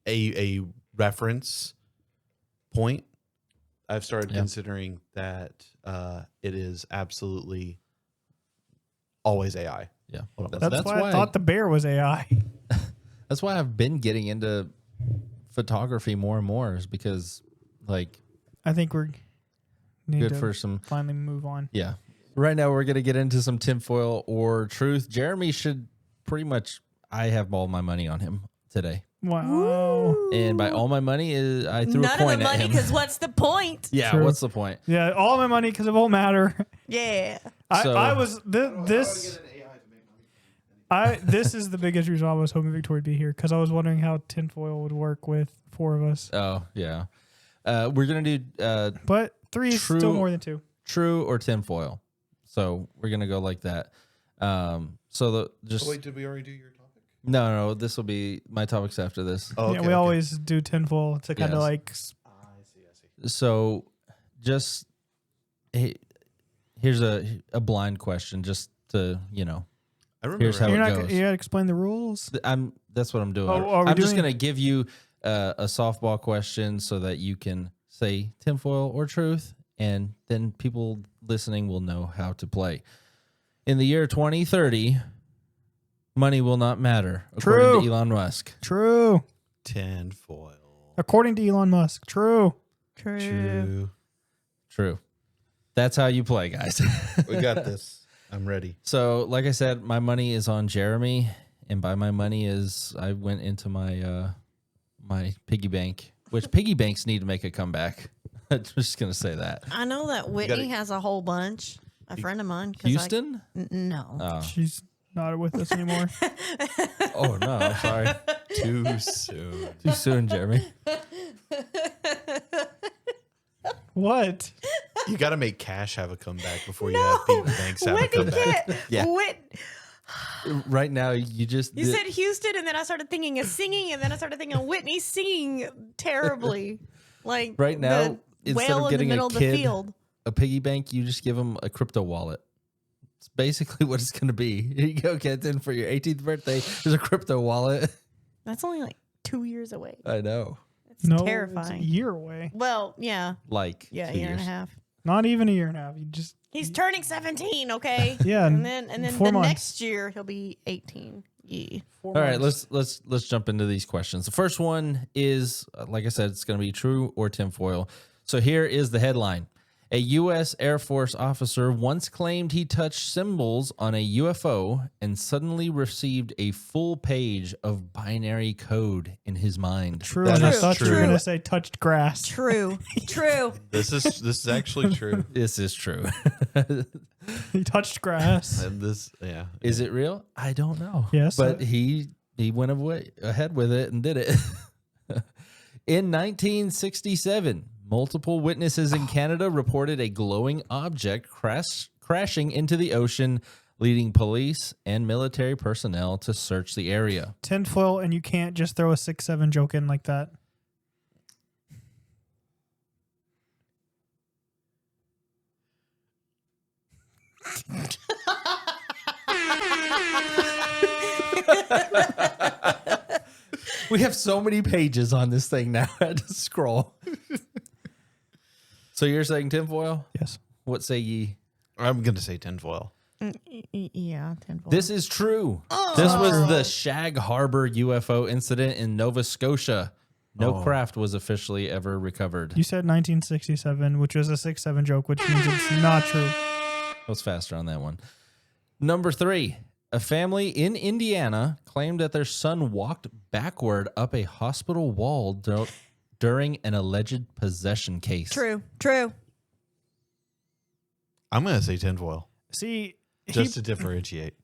a reference point, I've started considering that it is absolutely always AI. Yeah. That's why I thought the bear was AI. That's why I've been getting into photography more and more, is because like I think we're good for some finally move on. Yeah. Right now we're gonna get into some tinfoil or truth. Jeremy should pretty much, I have all my money on him today. Wow. And by all my money is I threw None a coin of the money, because what's the point? Yeah, True. what's the point? Yeah, all my money because it won't matter. Yeah. I was this is the biggest reason I was hoping Victoria would be here, because I was wondering how tinfoil would work with 4 of us. Oh yeah. We're gonna do but 3 is still more than 2. True or tinfoil. So we're gonna go like that. Wait, did we already do your topic? No, this will be my topics after this. Oh, yeah, we always do tinfoil to kind of like. I see. So, just here's a blind question, just to I remember. Here's how it goes. You gotta explain the rules. That's what I'm doing. I'm just gonna give you a softball question so that you can say tinfoil or truth, and then people listening will know how to play. In the year 2030, money will not matter, according to Elon Musk. True. Tinfoil. According to Elon Musk. True. True. That's how you play, guys. We got this. I'm ready. So, like I said, my money is on Jeremy, and by my money is I went into my my piggy bank, which piggy banks need to make a comeback. I'm just gonna say that. I know that Whitney has a whole bunch. A friend of mine. Houston? No. Oh. She's not with us anymore. Oh no, I'm sorry. Too soon. Too soon, Jeremy. What? You got to make cash have a comeback before you have piggy banks have a comeback. Yeah. Right now, you said Houston, and then I started thinking of singing, and then I started thinking of Whitney singing terribly. Like right now, the instead whale of getting in the middle a of the kid field. a piggy bank, you just give them a crypto wallet. It's basically what it's going to be. Here you go, kids. And for your 18th birthday, there's a crypto wallet. That's only like 2 years away. I know. It's terrifying. It's a year away. Well, yeah. Like Yeah, 2 year and a years. half. Not even a year and a half. He's turning 17, okay? Yeah, And then 4 the months. next year he'll be 18. Yeah. All right, let's jump into these questions. The first one is, like I said, it's going to be true or tinfoil. So here is the headline. A U.S. Air Force officer once claimed he touched symbols on a UFO and suddenly received a full page of binary code in his mind. True. That And I is thought you were true. going to say touched grass. True. True. This is actually true. This is true. He touched grass. And this, yeah. Is it real? I don't know. Yes. But he went ahead with it and did it. In 1967, multiple witnesses in Canada reported a glowing object crashing into the ocean, leading police and military personnel to search the area. Tinfoil, and you can't just throw a 6-7 joke in like that. We have so many pages on this thing now. I had to scroll. So you're saying tinfoil? Yes. What say ye? I'm going to say tinfoil. Yeah, tinfoil. This is true. This was the Shag Harbor UFO incident in Nova Scotia. No craft was officially ever recovered. You said 1967, which was a 6-7 joke, which means it's not true. I was faster on that one. Number 3. A family in Indiana claimed that their son walked backward up a hospital wall during an alleged possession case. True. I'm going to say tinfoil. See, Just to differentiate.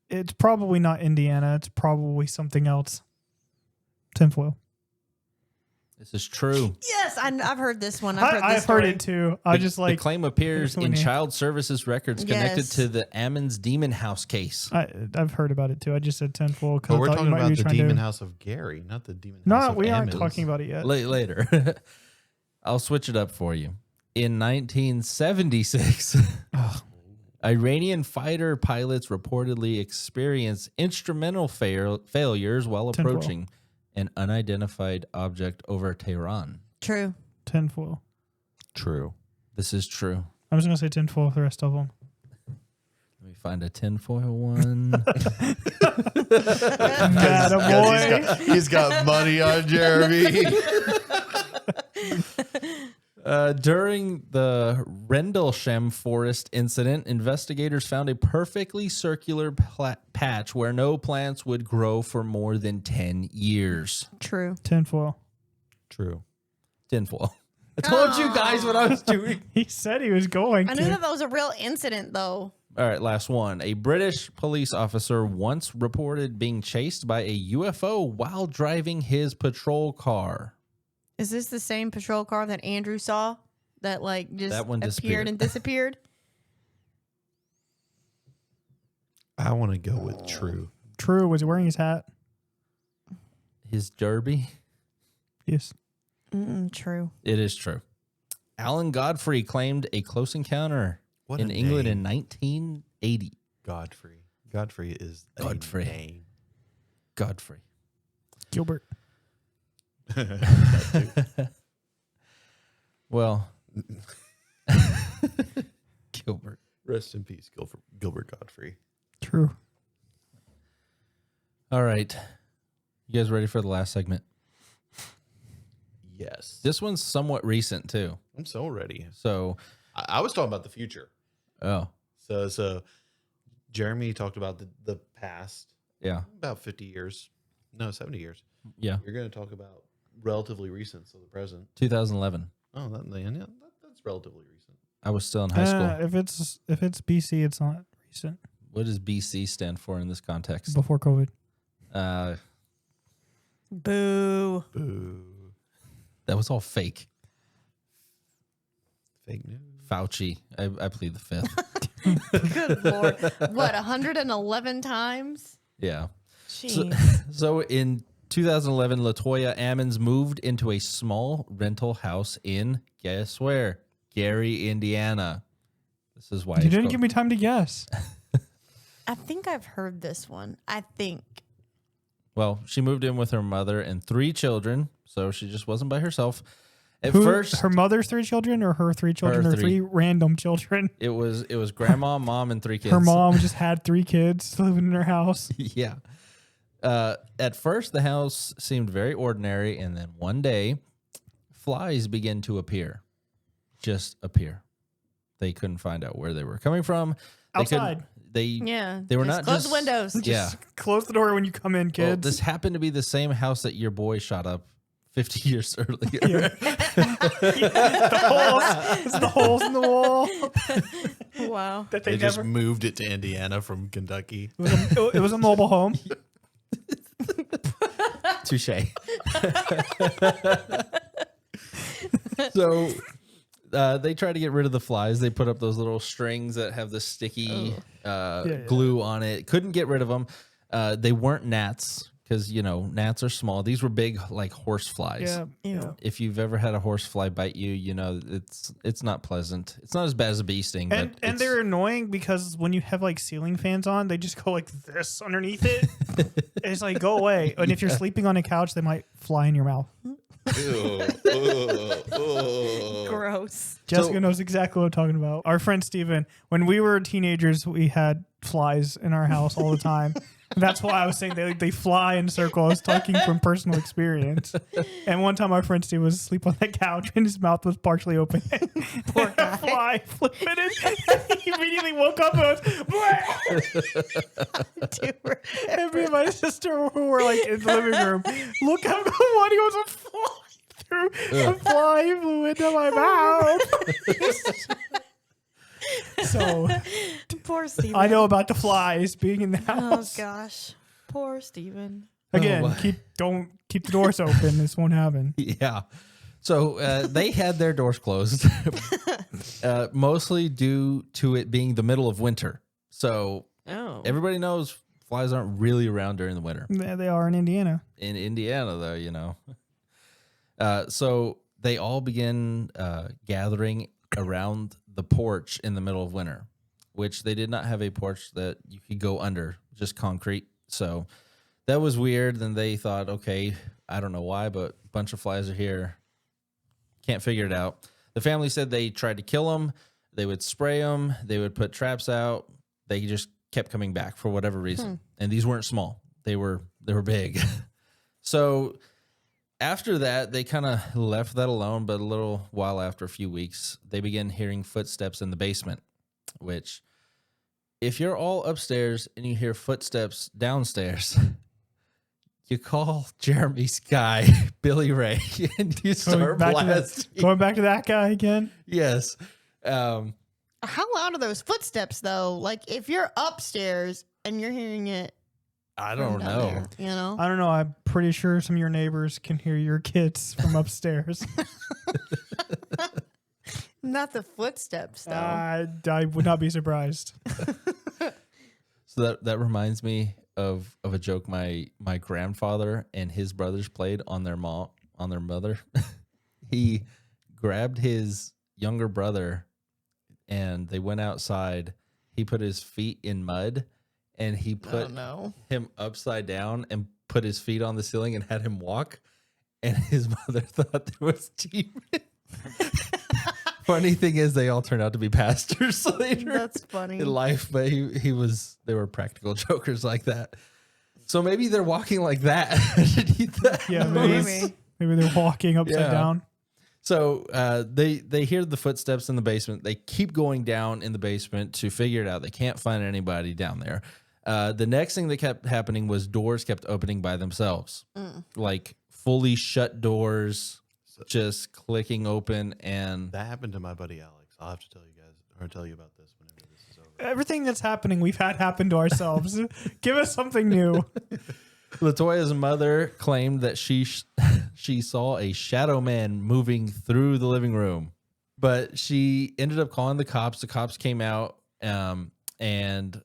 it's probably not Indiana. It's probably something else. Tinfoil. This is true. Yes, I've heard this one. I've heard it too. I just The claim appears in child services records connected Yes. to the Ammons Demon House case. I've heard about it too. I just said tinfoil because But we're talking about the Demon House of Gary, not the Demon House No, of we aren't Ammons. talking about it yet. Later. I'll switch it up for you. In 1976, Iranian fighter pilots reportedly experienced instrumental failures while Tinfoil. approaching an unidentified object over Tehran. True. Tinfoil. True. This is true. I'm just gonna say tinfoil for the rest of them. Let me find a tinfoil one. Boy. He's got money on Jeremy. During the Rendlesham Forest incident, investigators found a perfectly circular patch where no plants would grow for more than 10 years. True. Tinfoil. True. Tinfoil. I told you guys what I was doing. He said he was going I to. knew that was a real incident, though. All right, last one. A British police officer once reported being chased by a UFO while driving his patrol car. Is this the same patrol car that Andrew saw that just That one appeared disappeared. and disappeared? I want to go with true. True. Was he wearing his hat? His derby? Yes. True. It is true. Alan Godfrey claimed a close encounter What in a England name. in 1980. Godfrey. Godfrey is a Godfrey. name. Godfrey. Gilbert. Well, Gilbert. Rest in peace, Gilbert Godfrey. True. All right. You guys ready for the last segment? Yes. This one's somewhat recent, too. I'm so ready. So, I was talking about the future. oh, So Jeremy talked about the past, yeah. about 50 years. No, 70 years. Yeah. You're going to talk about relatively recent, so the present. 2011. Oh, that's relatively recent. I was still in high school. If it's BC, it's not recent. What does BC stand for in this context? Before COVID. Boo. Boo. That was all fake. Fake news. Fauci. I plead the fifth. Good Lord. What, 111 times? Yeah. Jeez. So in 2011, LaToya Ammons moved into a small rental house in, guess where? Gary, Indiana. This is why You didn't give me time to guess. I think I've heard this one. I think. Well, she moved in with her mother and 3 children, so she just wasn't by herself. At first, her mother's 3 children or her 3 children Her or 3. 3 random children? it was grandma, mom, and 3 kids. Her mom just had 3 kids living in her house. Yeah. At first, the house seemed very ordinary, and then one day, flies began to appear. Just appear. They couldn't find out where they were coming from. Outside. They were Just not close just the windows. Yeah. Close the door when you come in, Well, kids. this happened to be the same house that your boy shot up 50 years earlier. Yeah. It's the holes in the wall Wow. that They they just never. moved it to Indiana from Kentucky. It was a mobile home. Touche. So they try to get rid of the flies. They put up those little strings that have the sticky glue on it. Couldn't get rid of them. They weren't gnats because, gnats are small. These were big, like horse flies. Yeah. If you've ever had a horse fly bite you, it's not pleasant. It's not as bad as a bee sting. And they're annoying because when you have like ceiling fans on, they just go like this underneath it. And it's like, go away. And if you're sleeping on a couch, they might fly in your mouth. Gross. Jessica knows exactly what I'm talking about. Our friend Steven, when we were teenagers, we had flies in our house all the time. That's why I was saying they fly in circles. I was talking from personal experience. And one time our friend Steve was asleep on the couch and his mouth was partially open. Poor guy. A fly flipping it. He immediately woke up and was and me and my sister who were like in the living room. Look how what he was a fly through. A fly flew into my mouth. So Poor Steven. I know about the flies being in the house. Oh gosh. Poor Steven. Again, don't keep the doors open. This won't happen. Yeah. So they had their doors closed, mostly due to it being the middle of winter. So everybody knows flies aren't really around during the winter. Yeah, they are in Indiana. In Indiana, though, so they all begin gathering around the porch in the middle of winter, which they did not have a porch that you could go under, just concrete. So that was weird. Then they thought, okay, I don't know why, but a bunch of flies are here. Can't figure it out. The family said they tried to kill them. They would spray them. They would put traps out. They just kept coming back for whatever reason. And these weren't small. They were big. So after that, they kind of left that alone, but a little while after, a few weeks, they began hearing footsteps in the basement, which if you're all upstairs and you hear footsteps downstairs, you call Jeremy's guy, Billy Ray, and you start blasting. Going back to that guy again? Yes. How loud are those footsteps, though? Like, if you're upstairs and you're hearing it, I don't know. There, I don't know. I'm pretty sure some of your neighbors can hear your kids from upstairs. Not the footsteps, though. I would not be surprised. So that reminds me of a joke my grandfather and his brothers played on their mother. He grabbed his younger brother and they went outside. He put his feet in mud and he put him upside down and put his feet on the ceiling and had him walk. And his mother thought there was demons. Funny thing is, they all turned out to be pastors later. That's funny. In life, but they were practical jokers like that. So maybe they're walking like that underneath that. Yeah, maybe they're walking upside down. So they hear the footsteps in the basement. They keep going down in the basement to figure it out. They can't find anybody down there. The next thing that kept happening was doors kept opening by themselves, like fully shut doors, just clicking open. And that happened to my buddy Alex. I'll have to tell you guys or tell you about this whenever this is over. Everything that's happening, we've had happen to ourselves. Give us something new. Latoya's mother claimed that she saw a shadow man moving through the living room, but she ended up calling the cops. The cops came out and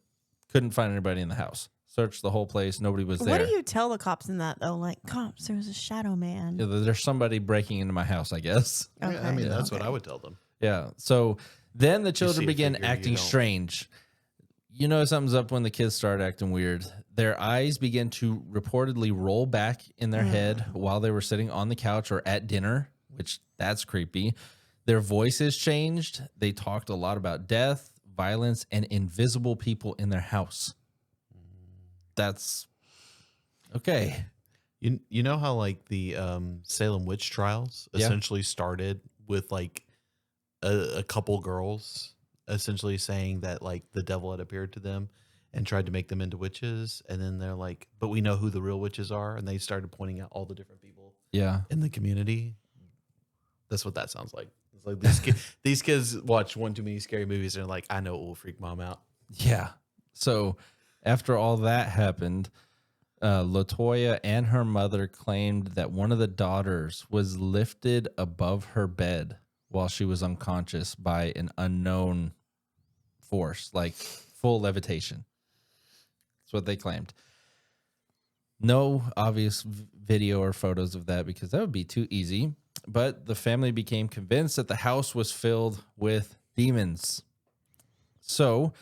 couldn't find anybody in the house. Searched the whole place. Nobody was there. What do you tell the cops in that, though? Like, cops, there was a shadow man. Yeah, there's somebody breaking into my house, I guess. Okay. I mean, that's what I would tell them. Yeah. So then the see children a began figure, you acting don't. strange. You know something's up when the kids start acting weird. Their eyes began to reportedly roll back in their head while they were sitting on the couch or at dinner, which that's creepy. Their voices changed. They talked a lot about death, violence, and invisible people in their house. That's okay. You know how like the Salem witch trials essentially started with like a couple girls essentially saying that like the devil had appeared to them and tried to make them into witches, and then they're like, but we know who the real witches are, and they started pointing out all the different people in the community. That's what that sounds like. It's like these kids watch one too many scary movies and they're like, I know it will freak mom out. Yeah. So after all that happened, LaToya and her mother claimed that one of the daughters was lifted above her bed while she was unconscious by an unknown force, like full levitation. That's what they claimed. No obvious video or photos of that because that would be too easy. But the family became convinced that the house was filled with demons. So,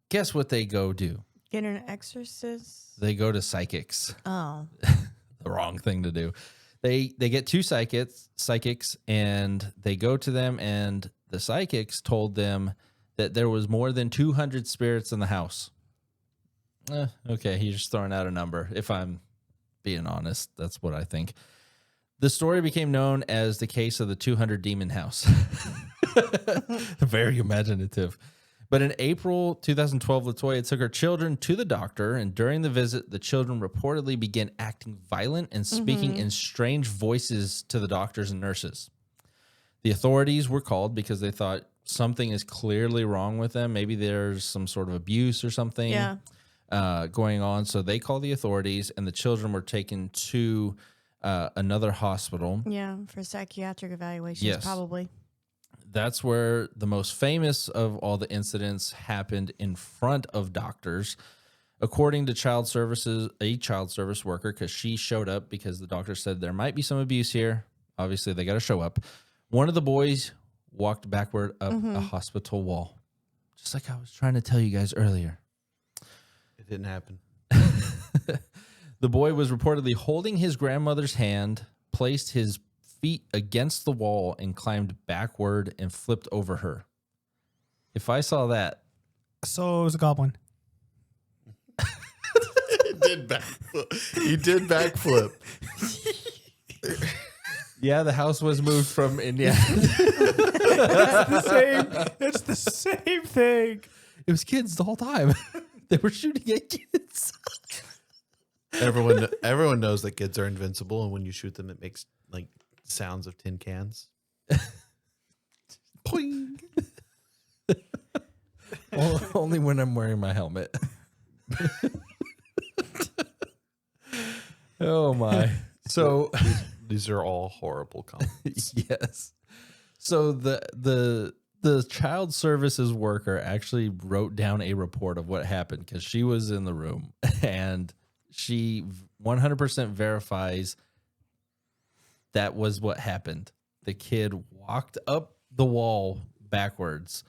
guess what they go do? Get an exorcist. They go to psychics. Oh. The wrong thing to do. They get two psychics, and they go to them, and the psychics told them that there was more than 200 spirits in the house. Okay, he's just throwing out a number. If I'm being honest, that's what I think. The story became known as the case of the 200 demon house. Very imaginative. But in April 2012, LaToya took her children to the doctor, and during the visit, the children reportedly began acting violent and speaking in strange voices to the doctors and nurses. The authorities were called because they thought something is clearly wrong with them. Maybe there's some sort of abuse or something going on. So they called the authorities, and the children were taken to another hospital. Yeah, for psychiatric evaluations, probably. That's where the most famous of all the incidents happened in front of doctors. According to a child service worker, because she showed up because the doctor said there might be some abuse here. Obviously, they got to show up. One of the boys walked backward up a hospital wall, just like I was trying to tell you guys earlier. It didn't happen. The boy was reportedly holding his grandmother's hand, placed his feet against the wall, and climbed backward and flipped over her. If I saw that. So it was a goblin. He did backflip. Yeah, the house was moved from Indiana. It's the same thing. It was kids the whole time. They were shooting at kids. Everyone knows that kids are invincible, and when you shoot them, it makes like sounds of tin cans. Poing. Only when I'm wearing my helmet. Oh my. So these are all horrible comments. yes. So the child services worker actually wrote down a report of what happened because she was in the room, and she 100% verifies that was what happened. The kid walked up the wall backwards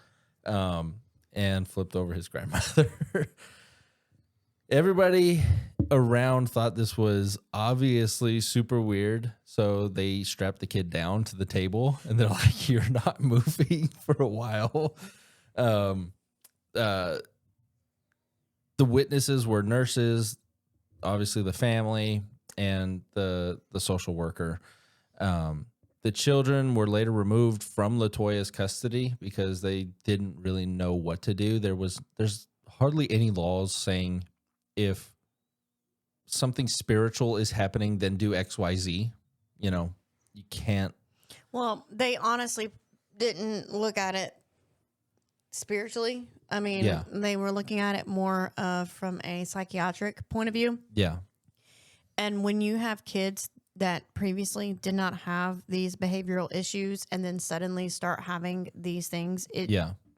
and flipped over his grandmother. Everybody around thought this was obviously super weird, so they strapped the kid down to the table, and they're like, "You're not moving for a while." The witnesses were nurses, obviously the family, and the social worker. The children were later removed from LaToya's custody because they didn't really know what to do. There's hardly any laws saying if something spiritual is happening, then do XYZ. You know, you can't. Well, they honestly didn't look at it spiritually. I mean, they were looking at it more from a psychiatric point of view. Yeah. And when you have kids that previously did not have these behavioral issues and then suddenly start having these things, it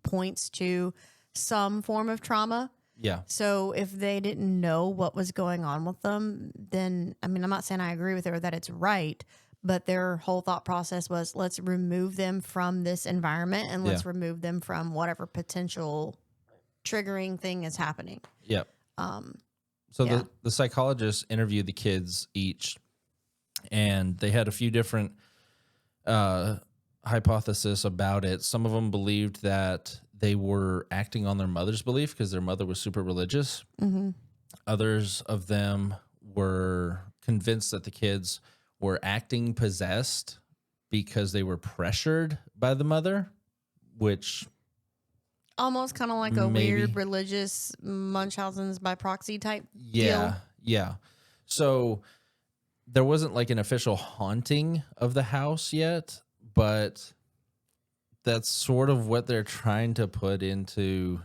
points to some form of trauma. Yeah. So if they didn't know what was going on with them, then, I mean, I'm not saying I agree with it or that it's right, but their whole thought process was, let's remove them from this environment and let's remove them from whatever potential triggering thing is happening. Yep. So the psychologists interviewed the kids each, and they had a few different hypotheses about it. Some of them believed that they were acting on their mother's belief because their mother was super religious. Mm-hmm. Others of them were convinced that the kids were acting possessed because they were pressured by the mother, which almost kind of like a weird religious Munchausen's by proxy type deal. Yeah. So there wasn't like an official haunting of the house yet, but that's sort of what they're trying to put into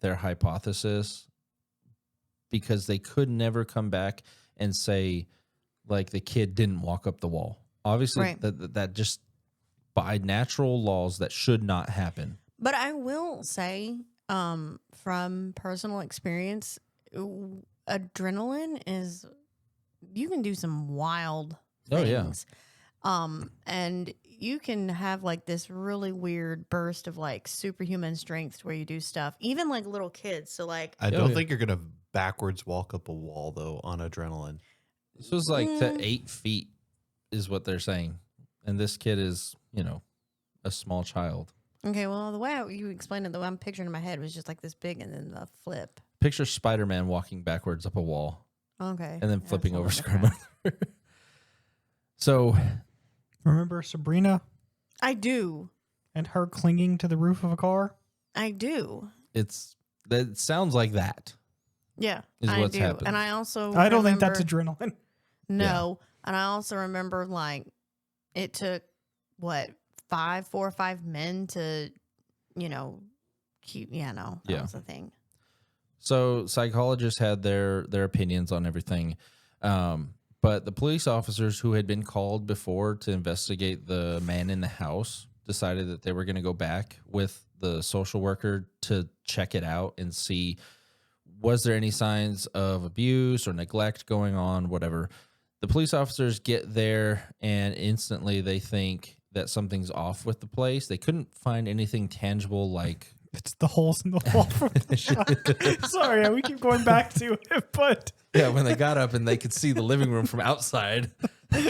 their hypothesis. because they could never come back and say like the kid didn't walk up the wall. Obviously, Right. that just by natural laws that should not happen. But I will say, from personal experience, adrenaline is, you can do some wild things. Oh, yeah. And you can have like this really weird burst of like superhuman strength where you do stuff, even like little kids. So like, I Oh, don't yeah. think you're gonna backwards walk up a wall though on adrenaline. This was like to 8 feet is what they're saying. And this kid is, a small child. okay, well, the way you explained it, the way I'm picturing in my head was just like this big and then the flip. Picture Spider-Man walking backwards up a wall Okay. and then That's flipping a over little screen. So Remember Sabrina I do. and her clinging to the roof of a car? I do. that sounds like that. Yeah, Is I what's do. happened. And I also I don't think that's remember- adrenaline. No. And I also remember like it took what 4 or 5 men to, keep. Yeah, no, that Yeah. was the thing. So psychologists had their opinions on everything. But the police officers who had been called before to investigate the man in the house decided that they were going to go back with the social worker to check it out and see, was there any signs of abuse or neglect going on, whatever. The police officers get there and instantly they think that something's off with the place. They couldn't find anything tangible like It's the holes in the wall from the shot. Sorry, we keep going back to it, but yeah, when they got up and they could see the living room from outside.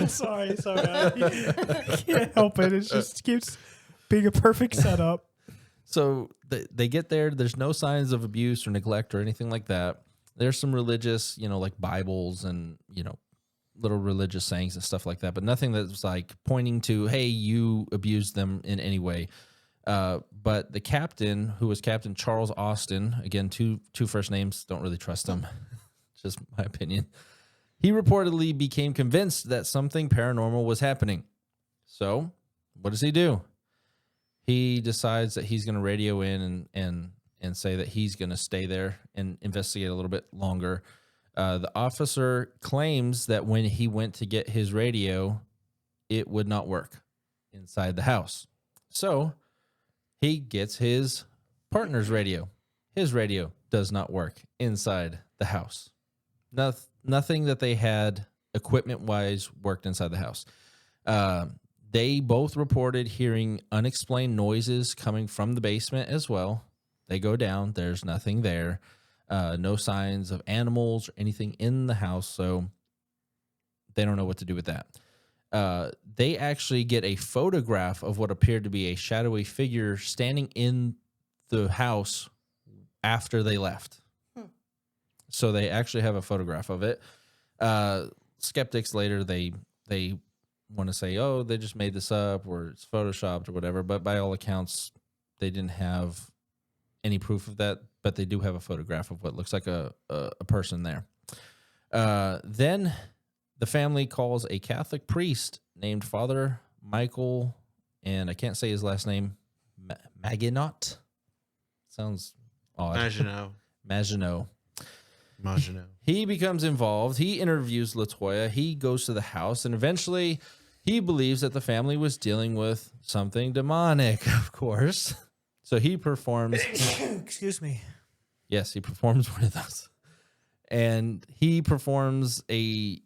sorry. I can't help it. It just keeps being a perfect setup. So they get there. There's no signs of abuse or neglect or anything like that. There's some religious, like Bibles and, little religious sayings and stuff like that, but nothing that's like pointing to, hey, you abused them in any way. But the captain, who was Captain Charles Austin, again, two first names, don't really trust him. Just my opinion. He reportedly became convinced that something paranormal was happening. So what does he do? He decides that he's going to radio in and say that he's going to stay there and investigate a little bit longer. The officer claims that when he went to get his radio, it would not work inside the house. So he gets his partner's radio. His radio does not work inside the house. Nothing that they had equipment-wise worked inside the house. They both reported hearing unexplained noises coming from the basement as well. They go down. There's nothing there. No signs of animals or anything in the house, so they don't know what to do with that. They actually get a photograph of what appeared to be a shadowy figure standing in the house after they left. So they actually have a photograph of it. Skeptics later, they want to say, oh, they just made this up or it's photoshopped or whatever. But by all accounts, they didn't have any proof of that. But they do have a photograph of what looks like a person there. Then the family calls a Catholic priest named Father Michael, and I can't say his last name, Maginot. Sounds odd. Maginot. He becomes involved. He interviews LaToya. He goes to the house, and eventually he believes that the family was dealing with something demonic, of course. So he performs. Excuse me. Yes, he performs one of those. And he performs a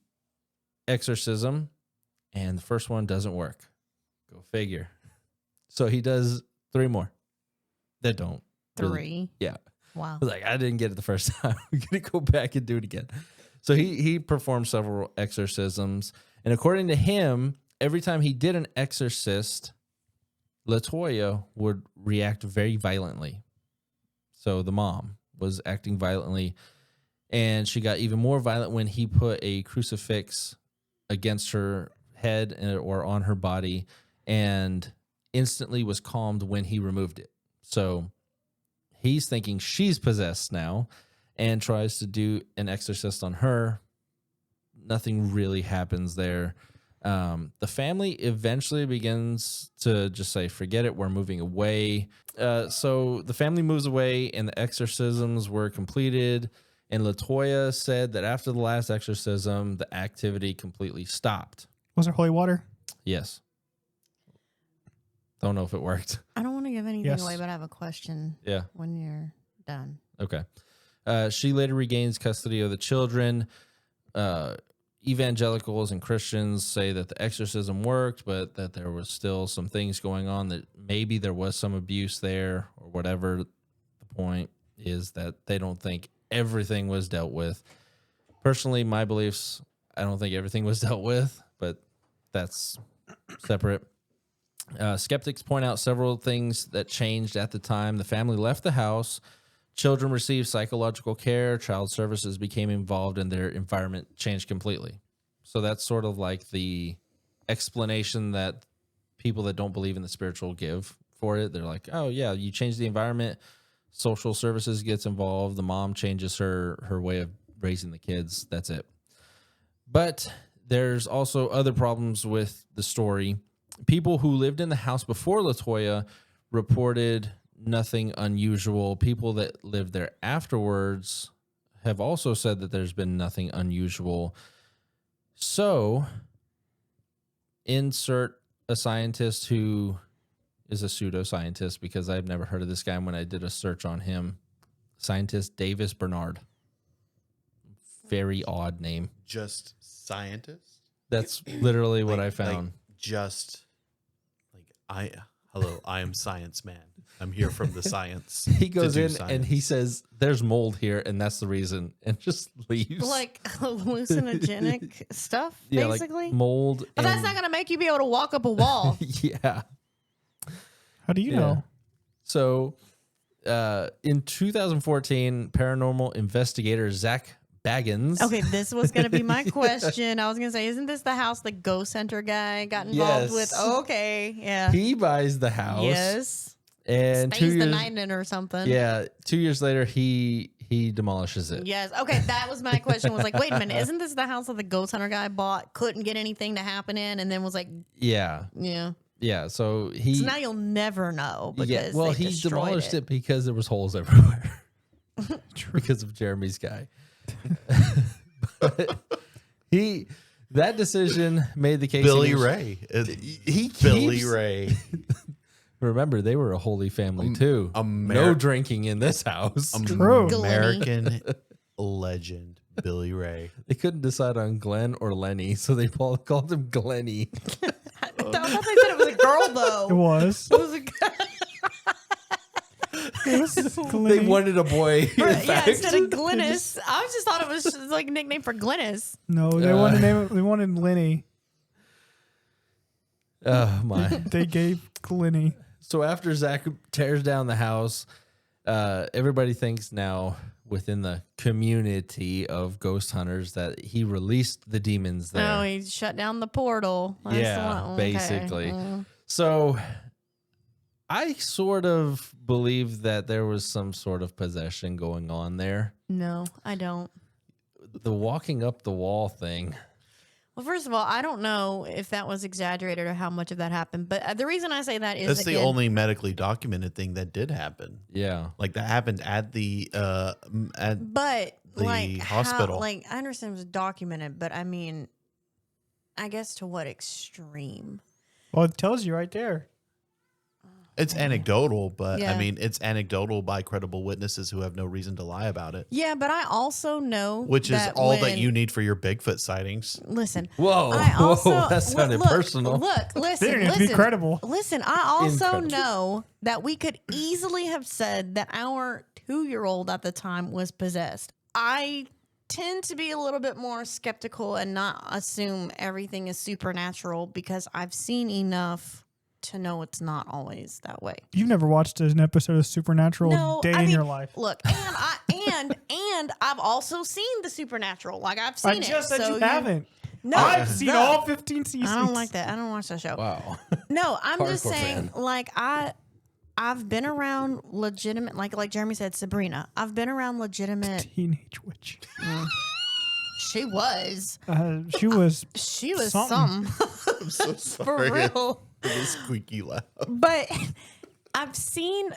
exorcism, and the first one doesn't work. Go figure. So he does 3 more that don't. 3. Yeah. Wow. Like, I didn't get it the first time. We're going to go back and do it again. So he performed several exorcisms. And according to him, every time he did an exorcist, LaToya would react very violently. So the mom was acting violently. And she got even more violent when he put a crucifix against her head or on her body and instantly was calmed when he removed it. So he's thinking she's possessed now and tries to do an exorcist on her. Nothing really happens there. The family eventually begins to just say, forget it, we're moving away. So the family moves away and the exorcisms were completed. And LaToya said that after the last exorcism, the activity completely stopped. Was there holy water? Yes. Don't know if it worked. I don't want to give anything Yes. away, but I have a question. Yeah. When you're done. Okay. She later regains custody of the children. Evangelicals and Christians say that the exorcism worked, but that there was still some things going on, that maybe there was some abuse there or whatever. The point is that they don't think everything was dealt with. Personally, my beliefs, I don't think everything was dealt with, but that's separate. Skeptics point out several things that changed at the time. The family left the house. Children received psychological care. Child services became involved, and their environment changed completely. So that's sort of like the explanation that people that don't believe in the spiritual give for it. They're like, oh, yeah, you change the environment. Social services gets involved. The mom changes her way of raising the kids. That's it. But there's also other problems with the story. People who lived in the house before LaToya reported nothing unusual. People that lived there afterwards have also said that there's been nothing unusual. So, insert a scientist who is a pseudoscientist, because I've never heard of this guy when I did a search on him. Scientist Davis Bernard. Very odd name. Just scientist? That's literally what I Like, found. I am science man. I'm here from the science. He goes to do in science. and he says, there's mold here, and that's the reason, and just leaves. Like hallucinogenic stuff, yeah, basically. like mold. But that's and- not going to make you be able to walk up a wall. Yeah. How do you Yeah. know? So, in 2014, paranormal investigator Zach Baggins. Okay, this was going to be my question. I was going to say, isn't this the house the ghost hunter guy got involved with? Yes. Oh, okay, yeah. He buys the house. Yes. And Stays the night in it or something. Yeah, 2 years later, he demolishes it. Yes. Okay, that was my question. Was like, wait a minute, isn't this the house that the ghost hunter guy bought? Couldn't get anything to happen in, and then was like, Yeah. yeah. Yeah. So he. So now you'll never know because Yeah. Well, they he destroyed demolished it. it because there was holes everywhere. Because of Jeremy's guy. But that decision made the case. Billy against- Ray. He Billy keeps- Ray. Remember, they were a holy family too. No Amer- drinking in this house. True. American legend. Billy Ray. They couldn't decide on Glenn or Lenny, so they called him Glenny. I thought they said it was a girl though. It was. It was a guy. It was They Glenny. wanted a boy. in Yeah, fact. instead of Glennis. I just thought it was just like a nickname for Glennis. No, they wanted to name it. They wanted Lenny. Oh my! They gave Glenny. So after Zach tears down the house, everybody thinks now within the community of ghost hunters that he released the demons there. Oh, he shut down the portal. That's the Yeah, one. basically. Mm. So I sort of believe that there was some sort of possession going on there. No, I don't. The walking up the wall thing. Well, first of all, I don't know if that was exaggerated or how much of that happened. But the reason I say that is That's the again, only medically documented thing that did happen. Yeah. Like that happened at the But the like hospital. How, like I understand it was documented, but I mean, I guess to what extreme? Well, it tells you right there. it's anecdotal, but Yeah. I mean it's anecdotal by credible witnesses who have no reason to lie about it. Yeah, but I also know Which is that all that when- you need for your Bigfoot sightings. listen. Whoa. I also, whoa. That sounded look, personal. Look, They listen, didn't have to listen. be credible. Listen, I also Incredible. know that we could easily have said that our 2-year-old at the time was possessed. I tend to be a little bit more skeptical and not assume everything is supernatural because I've seen enough to know it's not always that way. You've never watched an episode of Supernatural No, day I in mean, your life. Look, and I've also seen the supernatural. Like I've seen I it. just said so you haven't. No, I've seen no. all 15 seasons. I don't like that. I don't watch that show. Wow. No, I'm just Hardcore saying, fan. like I've been around legitimate, like Jeremy said, Sabrina. I've been around legitimate. Teenage witch. She was She was. something I'm so for sorry. real. For the squeaky laugh. But I've seen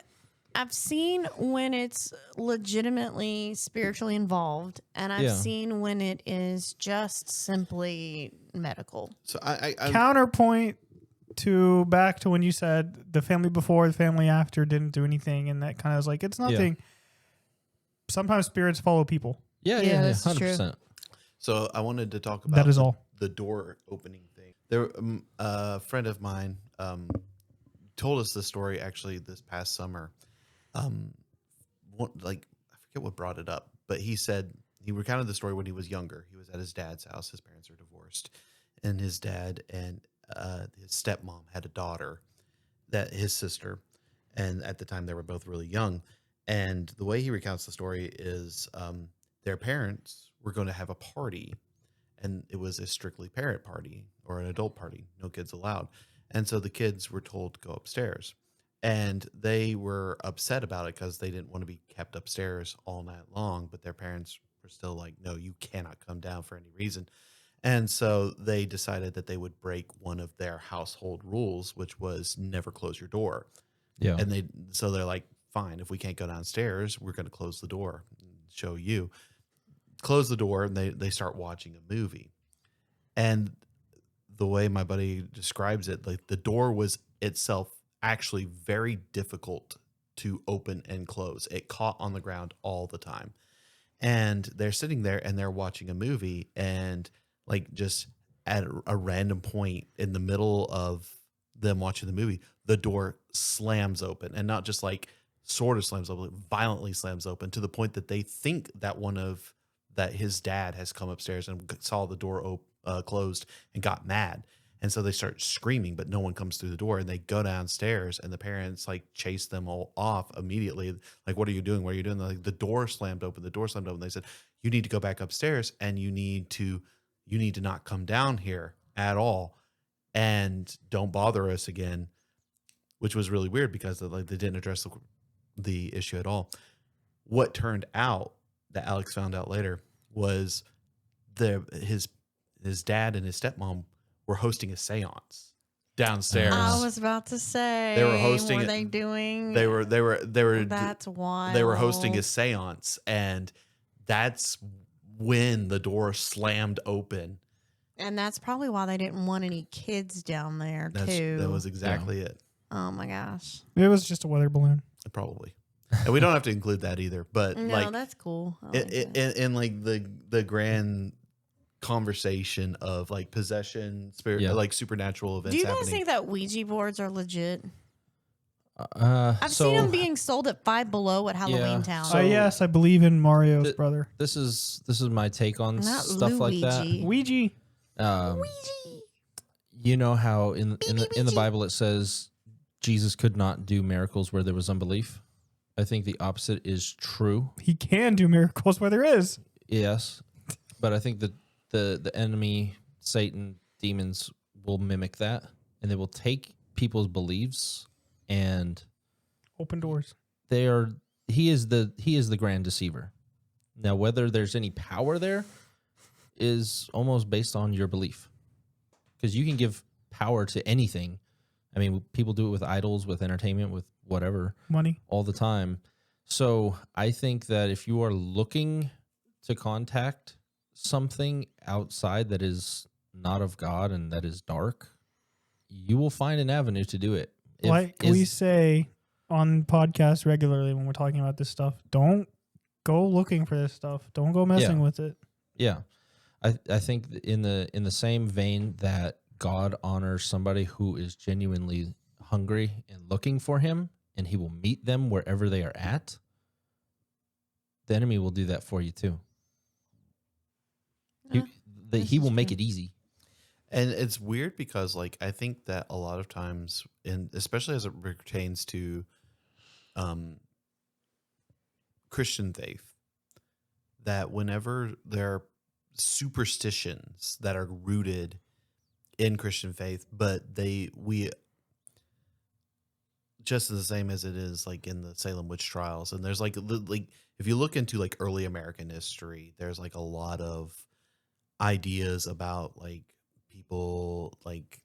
I've seen when it's legitimately spiritually involved, and I've seen when it is just simply medical. So I'm Counterpoint to back to when you said the family before, the family after didn't do anything, and that kind of was like, it's nothing. Sometimes spirits follow people. Yeah, this is 100%. So I wanted to talk about That is all. the door opening thing. There, a friend of mine told us this story actually this past summer. I forget what brought it up, but he said he recounted the story when he was younger. He was at his dad's house. His parents are divorced, and his dad and his stepmom had a daughter, that his sister, and at the time they were both really young. And the way he recounts the story is their parents were going to have a party, and it was a strictly parent party or an adult party, no kids allowed. And so the kids were told to go upstairs, and they were upset about it because they didn't want to be kept upstairs all night long. But their parents were still like, no, you cannot come down for any reason. And so they decided that they would break one of their household rules, which was never close your door. Yeah. And they're like, fine, if we can't go downstairs, we're going to close the door and show you. Close the door, and they start watching a movie. And the way my buddy describes it, like the door was itself actually very difficult to open and close. It caught on the ground all the time. And they're sitting there and they're watching a movie, and like just at a random point in the middle of them watching the movie, the door slams open, and not just like sort of slams open, violently slams open to the point that they think that his dad has come upstairs and saw the door closed and got mad. And so they start screaming, but no one comes through the door, and they go downstairs, and the parents like chase them all off immediately. Like, what are you doing? What are you doing? Like, the door slammed open. They said, you need to go back upstairs, and you need to not come down here at all, and don't bother us again, which was really weird because they didn't address the issue at all. What turned out that Alex found out later was his dad and his stepmom were hosting a seance downstairs. I was about to say they were hosting. Were they doing? They were. That's wild. They were hosting a seance, and that's when the door slammed open. And that's probably why they didn't want any kids down there too. That was exactly it. Oh my gosh! It was just a weather balloon. Probably. And we don't have to include that either. But no, that's cool. In like the grand conversation of like possession, spirit, like supernatural events. Do you guys happening. think that Ouija boards are legit? I've seen them being sold at Five Below at Halloween Town. So- Yes, I believe in Mario's brother. This is my take on Not stuff like that. Ouija. You know how in the Bible it says Jesus could not do miracles where there was unbelief? I think the opposite is true. He can do miracles where there is. Yes. But I think that the enemy, Satan, demons will mimic that, and they will take people's beliefs and Open doors. he is the grand deceiver. Now, whether there's any power there is almost based on your belief. Because you can give power to anything. I mean, people do it with idols, with entertainment, with whatever. Money. All the time. So I think that if you are looking to contact something outside that is not of God and that is dark, you will find an avenue to do it. We say on podcasts regularly when we're talking about this stuff, don't go looking for this stuff. Don't go messing with it. Yeah. I think in the same vein that God honors somebody who is genuinely hungry and looking for him, and he will meet them wherever they are at, the enemy will do that for you too. He will make it easy. And it's weird because, like, I think that a lot of times, and especially as it pertains to Christian faith, that whenever there are superstitions that are rooted in Christian faith, but we just the same as it is like in the Salem witch trials, and there's like if you look into like early American history, there's like a lot of ideas about like people like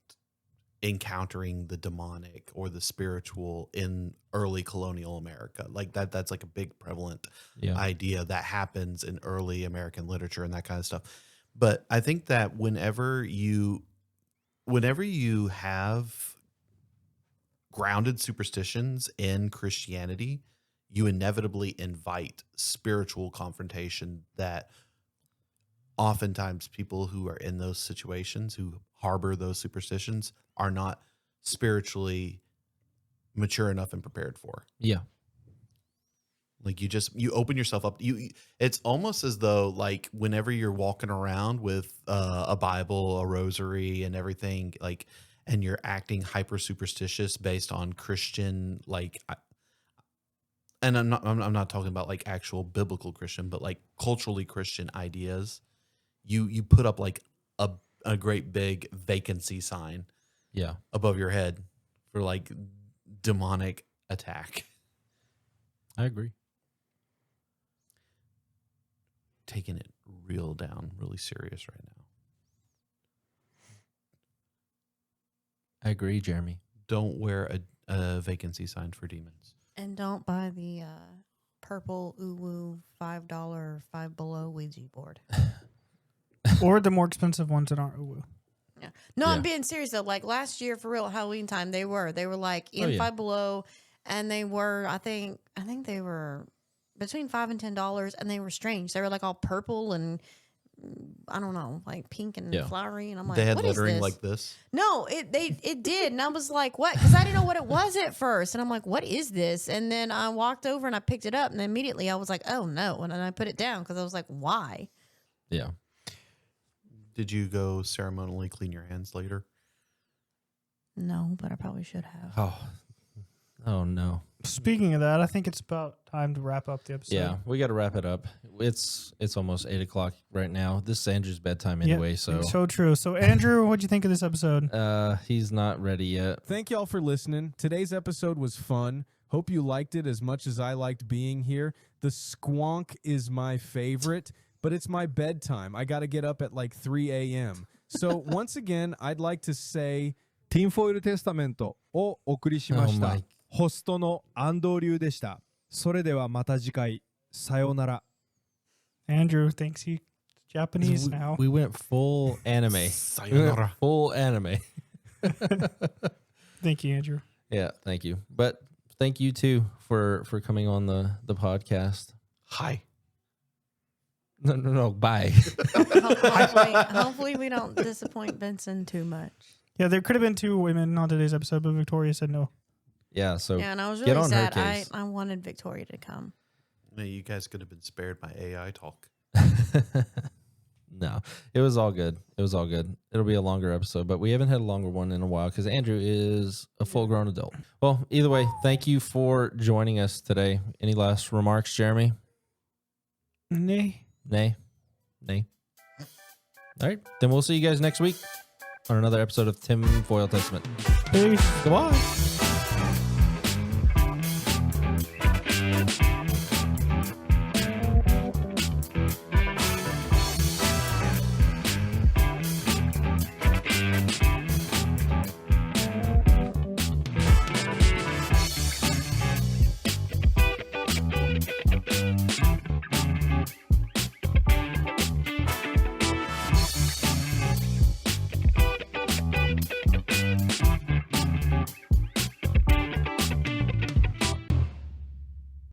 encountering the demonic or the spiritual in early colonial America. Like that's like a big prevalent idea that happens in early American literature and that kind of stuff. But I think that whenever you have grounded superstitions in Christianity, you inevitably invite spiritual confrontation that oftentimes people who are in those situations, who harbor those superstitions, are not spiritually mature enough and prepared for. Yeah. Like you open yourself up. It's almost as though like whenever you're walking around with a Bible, a rosary, and everything, like, and you're acting hyper superstitious based on Christian, like, and I'm not talking about like actual biblical Christian, but like culturally Christian ideas. You put up like a great big vacancy sign, above your head for like demonic attack. I agree. Taking it really serious right now. I agree, Jeremy. Don't wear a vacancy sign for demons. And don't buy the purple uwu $5 Five Below Ouija board. Or the more expensive ones that aren't uwu. Yeah. No, I'm being serious though. Like last year, for real, Halloween time, they were like in Five Below, and they were I think they were between $5 and $10, and they were strange. They were like all purple and I don't know, like pink and flowery, and I'm like, they had what lettering is this? like this. No, it did, and I was like, what? Because I didn't know what it was at first, and I'm like, what is this? And then I walked over and I picked it up, and immediately I was like, oh no, and then I put it down because I was like, why? Yeah. Did you go ceremonially clean your hands later? No, but I probably should have. Oh no. Speaking of that, I think it's about time to wrap up the episode. Yeah, we got to wrap it up. It's almost 8:00 right now. This is Andrew's bedtime anyway, so true. So Andrew, what'd you think of this episode? He's not ready yet. Thank y'all for listening. Today's episode was fun. Hope you liked it as much as I liked being here. The squonk is my favorite, but it's my bedtime. I got to get up at like 3 a.m. So once again, I'd like to say Tinfoil Testament をお送りしました。ホストの安藤流でした。それではまた次回。さようなら。Andrew thinks he's Japanese now. We went full anime. Sayonara. Full anime. Thank you, Andrew. Yeah, thank you. But thank you too for coming on the podcast. Hi. No, bye. Hopefully we don't disappoint Benson too much. Yeah, there could have been 2 women on today's episode, but Victoria said no. Yeah, so yeah, and I was get really on her sad. case. I wanted Victoria to come. No, you guys could have been spared my AI talk. No, it was all good. It was all good. It'll be a longer episode, but we haven't had a longer one in a while because Andrew is a full-grown adult. Well, either way, thank you for joining us today. Any last remarks, Jeremy? Nay. Nay? All right, then we'll see you guys next week on another episode of Tinfoil Testament. Peace. Goodbye.